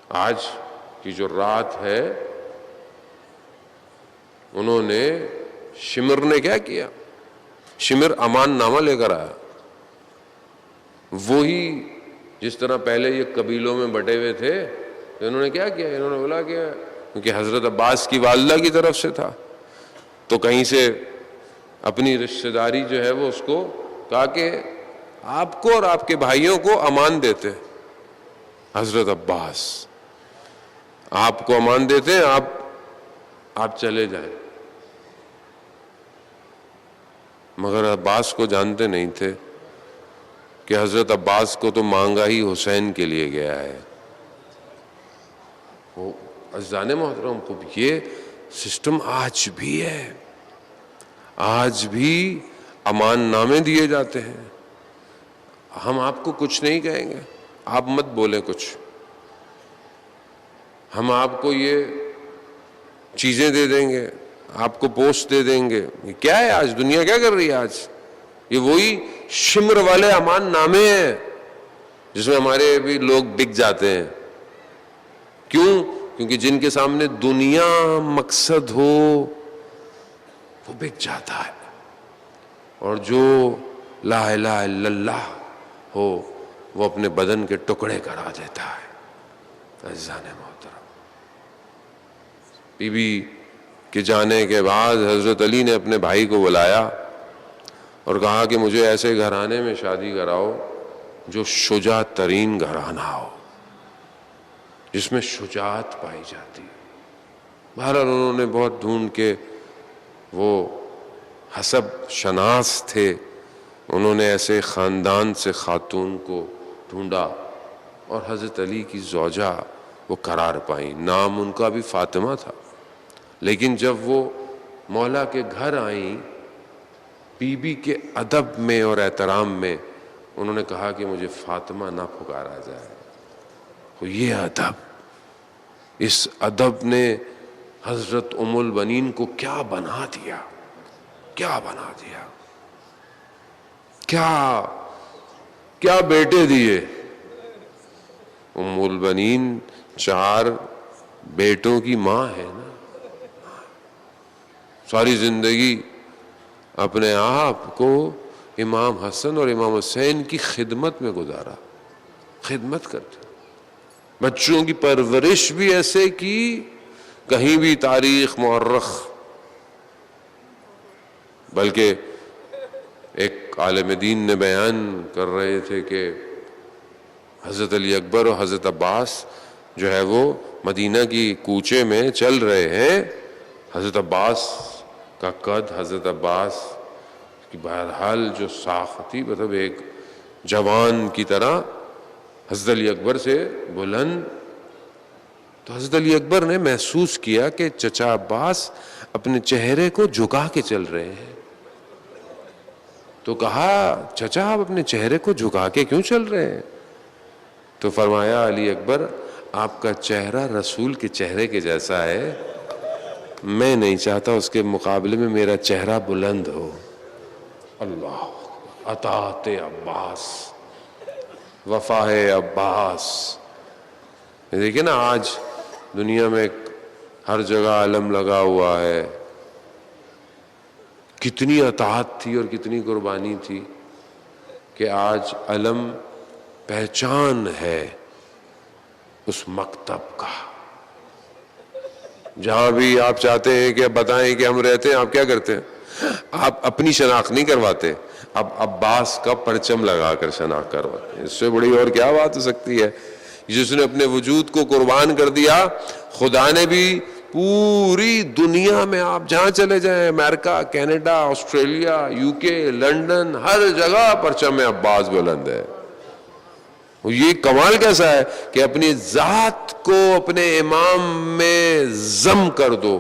آج کی جو رات ہے انہوں نے شمر نے کیا کیا؟ شمر امان نامہ لے کر آیا. وہی جس طرح پہلے یہ قبیلوں میں بٹے ہوئے تھے تو انہوں نے کیا کیا؟ انہوں نے بولا کہ کیونکہ حضرت عباس کی والدہ کی طرف سے تھا تو کہیں سے اپنی رشتہ داری جو ہے وہ اس کو کہا کہ آپ کو اور آپ کے بھائیوں کو امان دیتے. حضرت عباس آپ کو امان دیتے ہیں، آپ چلے جائیں. مگر عباس کو جانتے نہیں تھے کہ حضرت عباس کو تو مانگا ہی حسین کے لیے گیا ہے. عزیزان محترم خوب یہ سسٹم آج بھی ہے. آج بھی امان نامے دیے جاتے ہیں. ہم آپ کو کچھ نہیں کہیں گے، آپ مت بولیں کچھ. ہم آپ کو یہ چیزیں دے دیں گے، آپ کو پوسٹ دے دیں گے. یہ کیا ہے آج دنیا کیا کر رہی ہے؟ آج یہ وہی شمر والے امان نامے ہیں جس میں ہمارے بھی لوگ بک جاتے ہیں. کیوں؟ کیونکہ جن کے سامنے دنیا مقصد ہو وہ بک جاتا ہے، اور جو لا الہ الا اللہ ہو وہ اپنے بدن کے ٹکڑے کرا دیتا ہے. عزیزان محترم بی بی کے جانے کے بعد حضرت علی نے اپنے بھائی کو بلایا اور کہا کہ مجھے ایسے گھرانے میں شادی کراؤ جو شجاع ترین گھرانہ ہو، جس میں شجاعت پائی جاتی. بہرحال انہوں نے بہت ڈھونڈ کے، وہ حسب شناس تھے، انہوں نے ایسے خاندان سے خاتون کو ڈھونڈا اور حضرت علی کی زوجہ وہ قرار پائیں. نام ان کا بھی فاطمہ تھا لیکن جب وہ مولا کے گھر آئیں بی بی کے ادب میں اور احترام میں، انہوں نے کہا کہ مجھے فاطمہ نہ پکارا جائے. تو یہ ادب، اس ادب نے حضرت ام البنین کو کیا بنا دیا، کیا بنا دیا، کیا بیٹے دیے. ام البنین 4 بیٹوں کی ماں ہے نا. ساری زندگی اپنے آپ کو امام حسن اور امام حسین کی خدمت میں گزارا، خدمت کرتے، بچوں کی پرورش بھی ایسے کی کہیں بھی تاریخ مورخ. بلکہ ایک عالم دین نے بیان کر رہے تھے کہ حضرت علی اکبر اور حضرت عباس جو ہے وہ مدینہ کی کوچے میں چل رہے ہیں. حضرت عباس کا قد، حضرت عباس کی بہرحال جو ساخت تھی، مطلب ایک جوان کی طرح، حضرت علی اکبر سے بلند. تو حضرت علی اکبر نے محسوس کیا کہ چچا عباس اپنے چہرے کو جھکا کے چل رہے ہیں. تو کہا چچا آپ اپنے چہرے کو جھکا کے کیوں چل رہے ہیں؟ تو فرمایا علی اکبر آپ کا چہرہ رسول کے چہرے کے جیسا ہے، میں نہیں چاہتا اس کے مقابلے میں میرا چہرہ بلند ہو. اللہ، اطاعت عباس، وفا عباس. دیکھیں نا آج دنیا میں ہر جگہ علم لگا ہوا ہے، کتنی اطاعت تھی اور کتنی قربانی تھی کہ آج علم پہچان ہے اس مکتب کا. جہاں بھی آپ چاہتے ہیں کہ بتائیں کہ ہم رہتے ہیں، آپ کیا کرتے ہیں؟ آپ اپنی شناخت نہیں کرواتے، اب عباس کا پرچم لگا کر شناخت کرواتے ہیں. اس سے بڑی اور کیا بات ہو سکتی ہے؟ جس نے اپنے وجود کو قربان کر دیا، خدا نے بھی پوری دنیا میں آپ جہاں چلے جائیں، امریکہ، کینیڈا، آسٹریلیا، یو کے، لنڈن، ہر جگہ پرچم عباس بلند ہے. یہ کمال کیسا ہے کہ اپنی ذات کو اپنے امام میں ضم کر دو،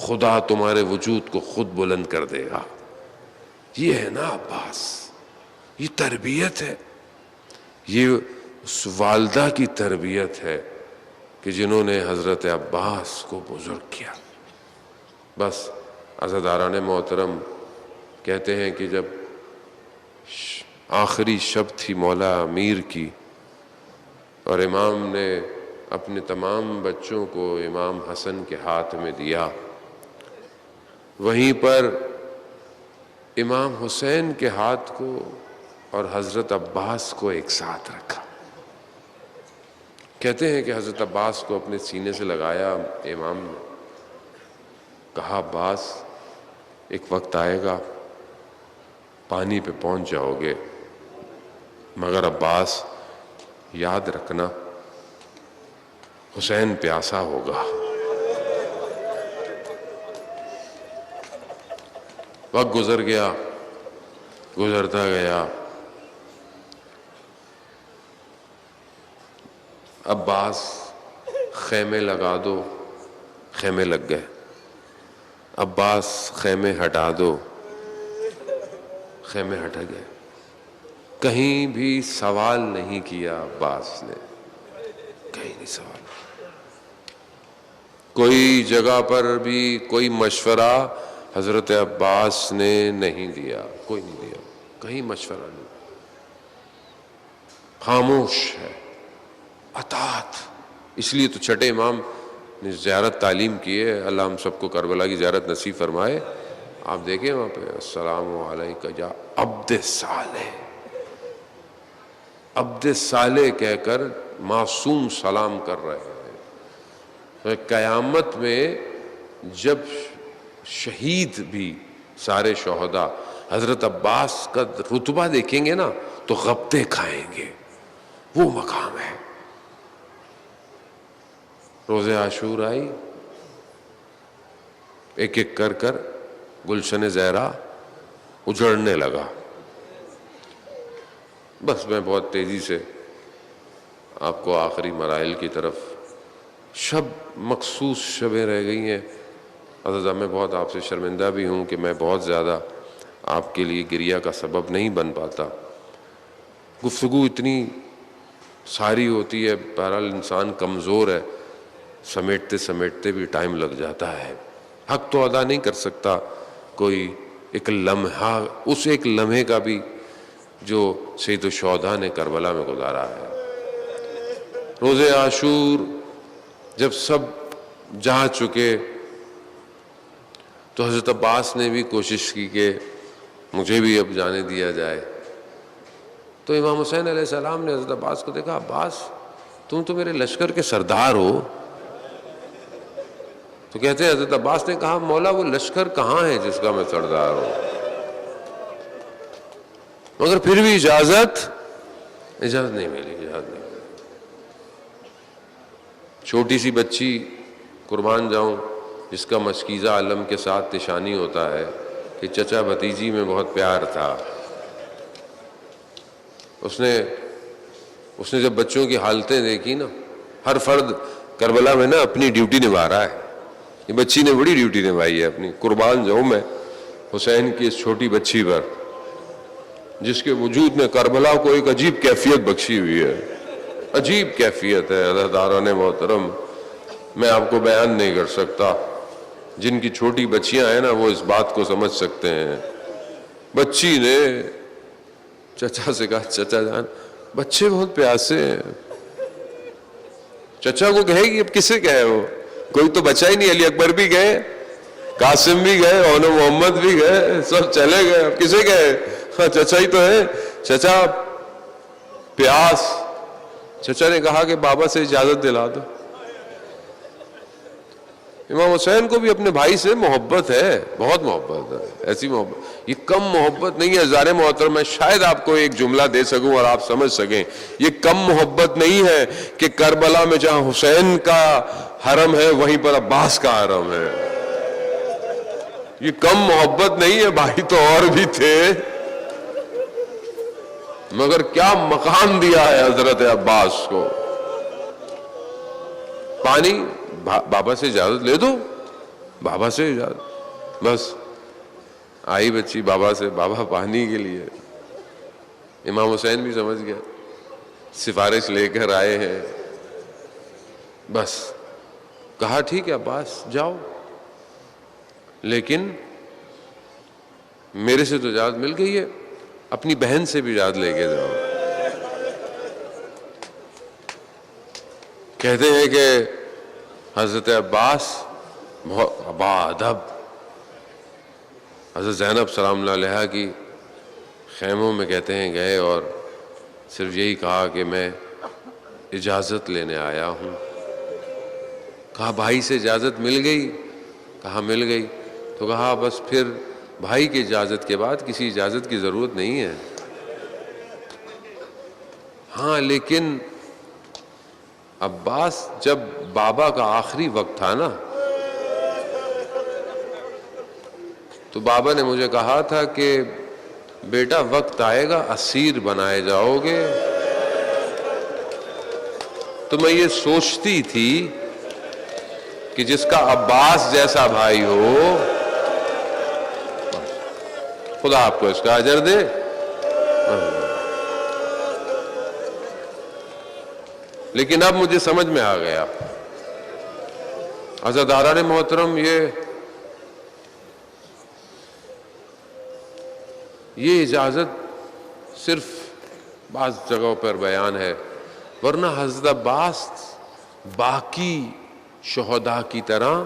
خدا تمہارے وجود کو خود بلند کر دے گا. یہ ہے نا عباس، یہ تربیت ہے، یہ اس والدہ کی تربیت ہے کہ جنہوں نے حضرت عباس کو بزرگ کیا. بس عزاداران محترم کہتے ہیں کہ جب آخری شب تھی مولا امیر کی اور امام نے اپنے تمام بچوں کو امام حسن کے ہاتھ میں دیا، وہیں پر امام حسین کے ہاتھ کو اور حضرت عباس کو ایک ساتھ رکھا. کہتے ہیں کہ حضرت عباس کو اپنے سینے سے لگایا امام نے، کہا عباس ایک وقت آئے گا پانی پہ پہنچ جاؤ گے، مگر عباس یاد رکھنا حسین پیاسا ہوگا. وقت گزر گیا، گزرتا گیا. عباس خیمے لگا دو، خیمے لگ گئے. عباس خیمے ہٹا دو، خیمے ہٹ گئے. کہیں بھی سوال نہیں کیا عباس نے، کہیں نہیں سوال. کوئی جگہ پر بھی کوئی مشورہ حضرت عباس نے نہیں دیا، کوئی نہیں دیا، کہیں مشورہ نہیں. خاموش ہے، اطاعت. اس لیے تو چھٹے امام نے زیارت تعلیم کی ہے. اللہ ہم سب کو کربلا کی زیارت نصیب فرمائے. آپ دیکھیں وہاں پہ السلام علیکہ یا عبد صالح، عبد صالح کہہ کر معصوم سلام کر رہے ہیں. قیامت میں جب شہید بھی سارے شہداء حضرت عباس کا رتبہ دیکھیں گے نا تو غبطے کھائیں گے. وہ مقام ہے. روز عاشور آئی، ایک ایک کر کر گلشن زہرا اجڑنے لگا. بس میں بہت تیزی سے آپ کو آخری مراحل کی طرف، شب مخصوص شبیں رہ گئی ہیں. حضرت میں بہت آپ سے شرمندہ بھی ہوں کہ میں بہت زیادہ آپ کے لیے گریہ کا سبب نہیں بن پاتا. گفتگو اتنی ساری ہوتی ہے، بہرحال انسان کمزور ہے، سمیٹتے سمیٹتے بھی ٹائم لگ جاتا ہے. حق تو ادا نہیں کر سکتا کوئی ایک لمحہ، اس ایک لمحے کا بھی جو سید الشہداء نے کربلا میں گزارا ہے. روز عاشور جب سب جا چکے تو حضرت عباس نے بھی کوشش کی کہ مجھے بھی اب جانے دیا جائے. تو امام حسین علیہ السلام نے حضرت عباس کو دیکھا، عباس تم تو میرے لشکر کے سردار ہو. تو کہتے ہیں حضرت عباس نے کہا مولا وہ لشکر کہاں ہے جس کا میں سردار ہوں، مگر پھر بھی اجازت نہیں ملی. چھوٹی سی بچی قربان جاؤں جس کا مشکیزہ علم کے ساتھ نشانی ہوتا ہے کہ چچا بھتیجی میں بہت پیار تھا، اس نے جب بچوں کی حالتیں دیکھی نا، ہر فرد کربلا میں نا اپنی ڈیوٹی نبھا رہا ہے. یہ بچی نے بڑی ڈیوٹی نبھائی ہے اپنی. قربان جاؤں میں حسین کی اس چھوٹی بچی پر جس کے وجود نے کربلا کو ایک عجیب کیفیت بخشی ہوئی ہے. عجیب کیفیت ہے عزیزان محترم، میں آپ کو بیان نہیں کر سکتا. جن کی چھوٹی بچیاں ہیں نا وہ اس بات کو سمجھ سکتے ہیں. بچی نے چچا سے کہا چچا جان بچے بہت پیاسے ہیں. چچا کو کہے گی اب کسے کہے، وہ کوئی تو بچا ہی نہیں. علی اکبر بھی گئے، قاسم بھی گئے، اونو محمد بھی گئے، سب چلے گئے، اب کسے کہے؟ ہاں چچا ہی تو ہے. چچا پیاس. چچا نے کہا کہ بابا سے اجازت دلا دو. امام حسین کو بھی اپنے بھائی سے محبت ہے، بہت محبت ہے. ایسی محبت، یہ کم محبت نہیں ہے. عزیزان محترم میں شاید آپ کو ایک جملہ دے سکوں اور آپ سمجھ سکیں، یہ کم محبت نہیں ہے کہ کربلا میں جہاں حسین کا حرم ہے وہیں پر عباس کا حرم ہے. یہ کم محبت نہیں ہے، بھائی تو اور بھی تھے، مگر کیا مقام دیا ہے حضرت عباس کو. پانی بابا سے اجازت لے دو، بابا سے اجازت. بس آئی بچی بابا سے، بابا پانی کے لیے. امام حسین بھی سمجھ گیا، سفارش لے کر آئے ہیں. بس کہا ٹھیک ہے عباس جاؤ، لیکن میرے سے تو اجازت مل گئی ہے، اپنی بہن سے بھی اجازت لے کے جاؤ. کہتے ہیں کہ حضرت عباس بہت باادب حضرت زینب سلام اللہ علیہا کی خیموں میں کہتے ہیں گئے اور صرف یہی کہا کہ میں اجازت لینے آیا ہوں. کہا بھائی سے اجازت مل گئی؟ کہا مل گئی. تو کہا بس پھر بھائی کی اجازت کے بعد کسی اجازت کی ضرورت نہیں ہے. ہاں لیکن عباس جب بابا کا آخری وقت تھا نا تو بابا نے مجھے کہا تھا کہ بیٹا وقت آئے گا اسیر بنائے جاؤ گے. تو میں یہ سوچتی تھی کہ جس کا عباس جیسا بھائی ہو خدا آپ کو اس کا اجر دے. لیکن اب مجھے سمجھ میں آ گیا عزیزان محترم، یہ اجازت صرف بعض جگہوں پر بیان ہے، ورنہ حضرت عباس باقی شہداء کی طرح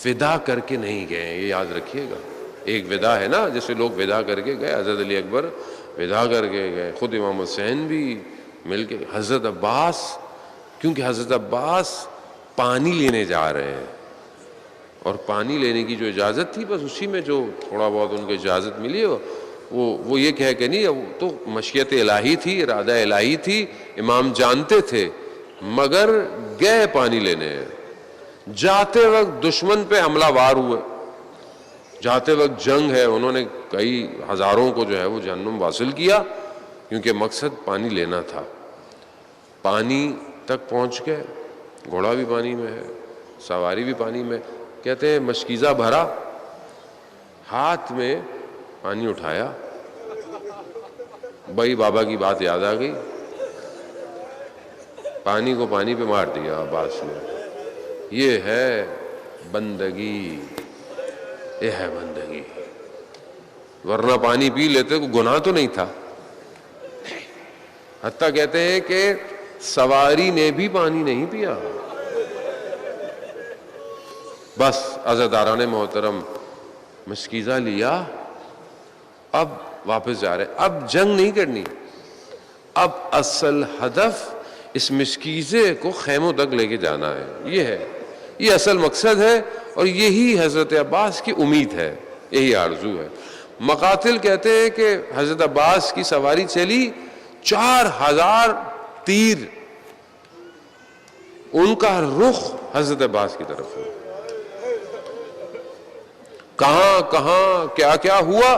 فدا کر کے نہیں گئے. یہ یاد رکھیے گا، ایک ودا ہے نا جیسے لوگ ودا کر کے گئے، حضرت علی اکبر ودا کر کے گئے، خود امام حسین بھی مل کے. حضرت عباس کیونکہ حضرت عباس پانی لینے جا رہے ہیں اور پانی لینے کی جو اجازت تھی بس اسی میں جو تھوڑا بہت ان کو اجازت ملی وہ یہ کہہ کہ نہیں، وہ تو مشیت الہی تھی، ارادہ الہی تھی، امام جانتے تھے، مگر گئے پانی لینے. جاتے وقت دشمن پہ حملہ وار ہوئے، جاتے وقت جنگ ہے، انہوں نے کئی ہزاروں کو جو ہے وہ جہنم واصل کیا کیونکہ مقصد پانی لینا تھا. پانی تک پہنچ گئے، گھوڑا بھی پانی میں ہے، سواری بھی پانی میں. کہتے ہیں مشکیزہ بھرا، ہاتھ میں پانی اٹھایا، بھائی بابا کی بات یاد آ گئی، پانی کو پانی پہ مار دیا عباس نے۔ یہ ہے بندگی، یہ ہے بندگی، ورنہ پانی پی لیتے کوئی گناہ تو نہیں تھا۔ حتیٰ کہتے ہیں کہ سواری نے بھی پانی نہیں پیا۔ بس عزاداران محترم مشکیزہ لیا، اب واپس جا رہے، اب جنگ نہیں کرنی، اب اصل ہدف اس مشکیزے کو خیموں تک لے کے جانا ہے۔ یہ ہے، یہ اصل مقصد ہے، اور یہی حضرت عباس کی امید ہے، یہی آرزو ہے۔ مقاتل کہتے ہیں کہ حضرت عباس کی سواری چلی 4000 تیر، ان کا رخ حضرت عباس کی طرف ہے۔ کہاں کہاں کیا کیا ہوا،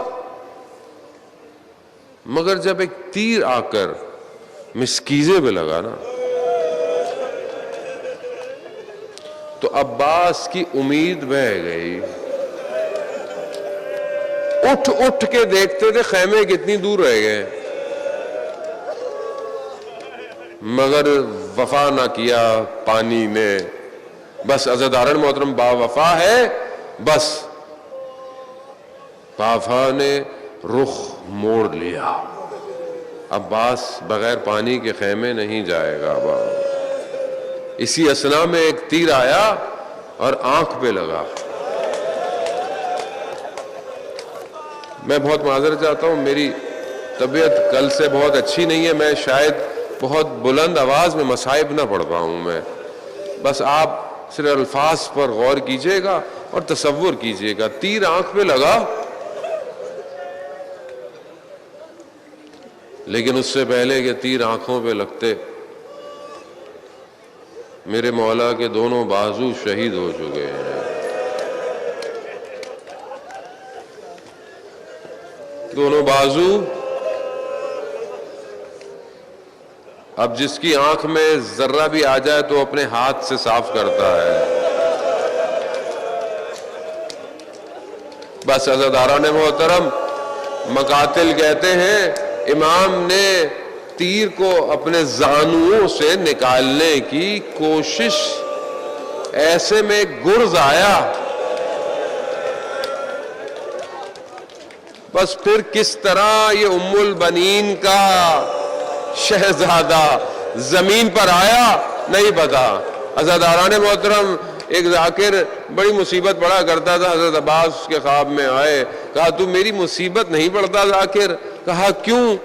مگر جب ایک تیر آ کر مشکیزے پہ لگا نا، تو عباس کی امید بہہ گئی۔ اٹھ اٹھ کے دیکھتے تھے خیمے کتنی دور رہ گئے، مگر وفا نہ کیا پانی نے۔ بس عزاداران محترم با وفا ہے، بس وفا نے رخ موڑ لیا۔ عباس بغیر پانی کے خیمے نہیں جائے گا۔ اسی اثنا میں ایک تیر آیا اور آنکھ پہ لگا۔ میں بہت معذرت چاہتا ہوں، میری طبیعت کل سے بہت اچھی نہیں ہے، میں شاید بہت بلند آواز میں مصائب نہ پڑھ پاؤں میں، بس آپ صرف الفاظ پر غور کیجئے گا اور تصور کیجئے گا۔ تیر آنکھ پہ لگا، لیکن اس سے پہلے کہ تیر آنکھوں پہ لگتے، میرے مولا کے دونوں بازو شہید ہو چکے ہیں۔ دونوں بازو، اب جس کی آنکھ میں ذرہ بھی آ جائے تو اپنے ہاتھ سے صاف کرتا ہے۔ بس عزاداران محترم مقاتل کہتے ہیں امام نے تیر کو اپنے زانوؤں سے نکالنے کی کوشش، ایسے میں گرز آیا، بس پھر کس طرح یہ ام البنین کا شہزادہ زمین پر آیا نہیں پتا۔ عزاداران محترم ایک ذاکر بڑی مصیبت پڑا کرتا تھا، حضرت عباس کے خواب میں آئے، کہا تو میری مصیبت نہیں پڑھتا ذاکر؟ کہا کیوں؟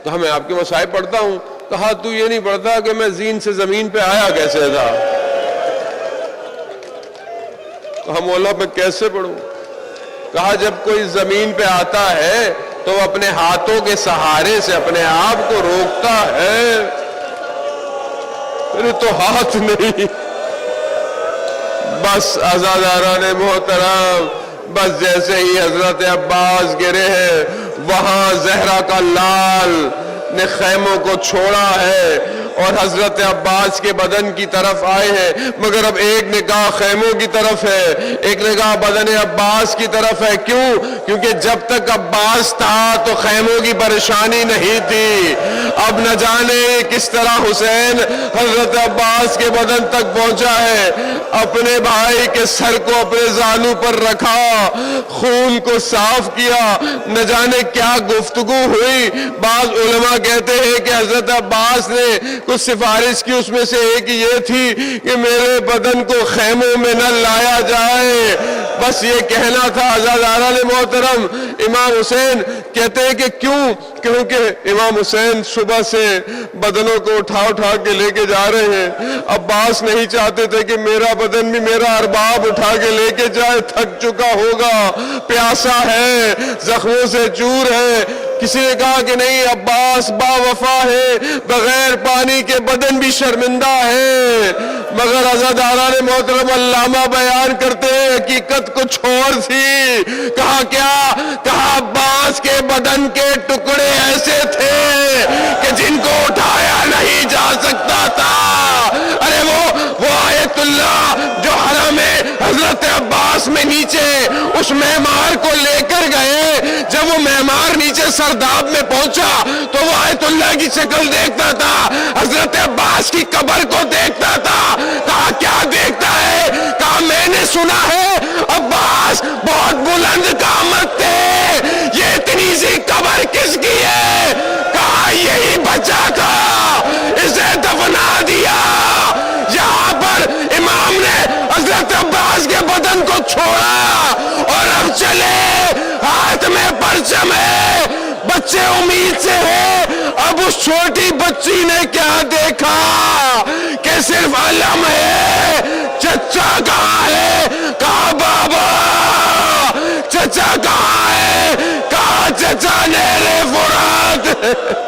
کہا میں آپ کے مصائب پڑھتا ہوں۔ کہا تو یہ نہیں پڑھتا کہ میں زین سے زمین پہ آیا کیسے تھا؟ کہا مولا میں کیسے پڑھوں؟ کہا جب کوئی زمین پہ آتا ہے تو وہ اپنے ہاتھوں کے سہارے سے اپنے آپ کو روکتا ہے، میرے تو ہاتھ نہیں۔ بس عزاداران محترم، بس جیسے ہی حضرت عباس گرے ہیں، وہاں زہرا کا لال نے خیموں کو چھوڑا ہے اور حضرت عباس کے بدن کی طرف آئے ہیں، مگر اب ایک نگاہ خیموں کی طرف ہے، ایک نگاہ بدن عباس کی طرف ہے۔ کیوں؟ کیونکہ جب تک عباس تھا تو خیموں کی پریشانی نہیں تھی، اب نہ جانے کس طرح حسین حضرت عباس کے بدن تک پہنچا ہے۔ اپنے بھائی کے سر کو اپنے زانو پر رکھا، خون کو صاف کیا، نہ جانے کیا گفتگو ہوئی۔ بعض علماء کہتے ہیں کہ حضرت عباس نے کچھ سفارش کی، اس میں سے ایک یہ تھی کہ میرے بدن کو خیموں میں نہ لایا جائے، بس یہ کہنا تھا۔ عزاداران محترم امام حسین کہتے ہیں کہ کیوں؟ کیونکہ امام حسین صبح سے بدنوں کو اٹھا اٹھا کے لے کے جا رہے ہیں۔ عباس نہیں چاہتے تھے کہ میرا بدن بھی میرا ارباب اٹھا کے لے کے جائے، تھک چکا ہوگا، پیاسا ہے، زخموں سے چور ہے۔ کسی نے کہا کہ نہیں، عباس با وفا ہے، بغیر پانی کے بدن بھی شرمندہ ہے، مگر عزاداران محترم علامہ بیان کرتے ہیں حقیقت کچھ اور تھی۔ کہا کیا؟ کہا عباس کے بدن کے ٹکڑے ایسے تھے کہ جن کو اٹھایا نہیں جا سکتا تھا۔ ارے وہ آیت اللہ جو حرم حضرت عباس عباس میں نیچے اس معمار کو لے کر گئے. جب وہ معمار نیچے سرداب میں پہنچا تو وہ آیت اللہ کی شکل دیکھتا تھا, حضرت عباس کی قبر کو دیکھتا تھا. کہا کیا دیکھتا ہے؟ کہا میں نے سنا ہے عباس بہت بلند قامت تھے, یہ اتنی سی قبر کس کی ہے؟ کہا یہی بچہ تھا, اسے دفنا دیا. یہاں پر امام نے حضرت عباس کے بدن کو چھوڑا اور اب چلے, ہاتھ میں پرچم ہے, بچے امید سے ہے. اب اس چھوٹی بچی نے کیا دیکھا کہ صرف علم ہے. چچا کہاں ہے؟ کہا بابا. چچا کہاں ہے؟ کہا چچا نہر فرات.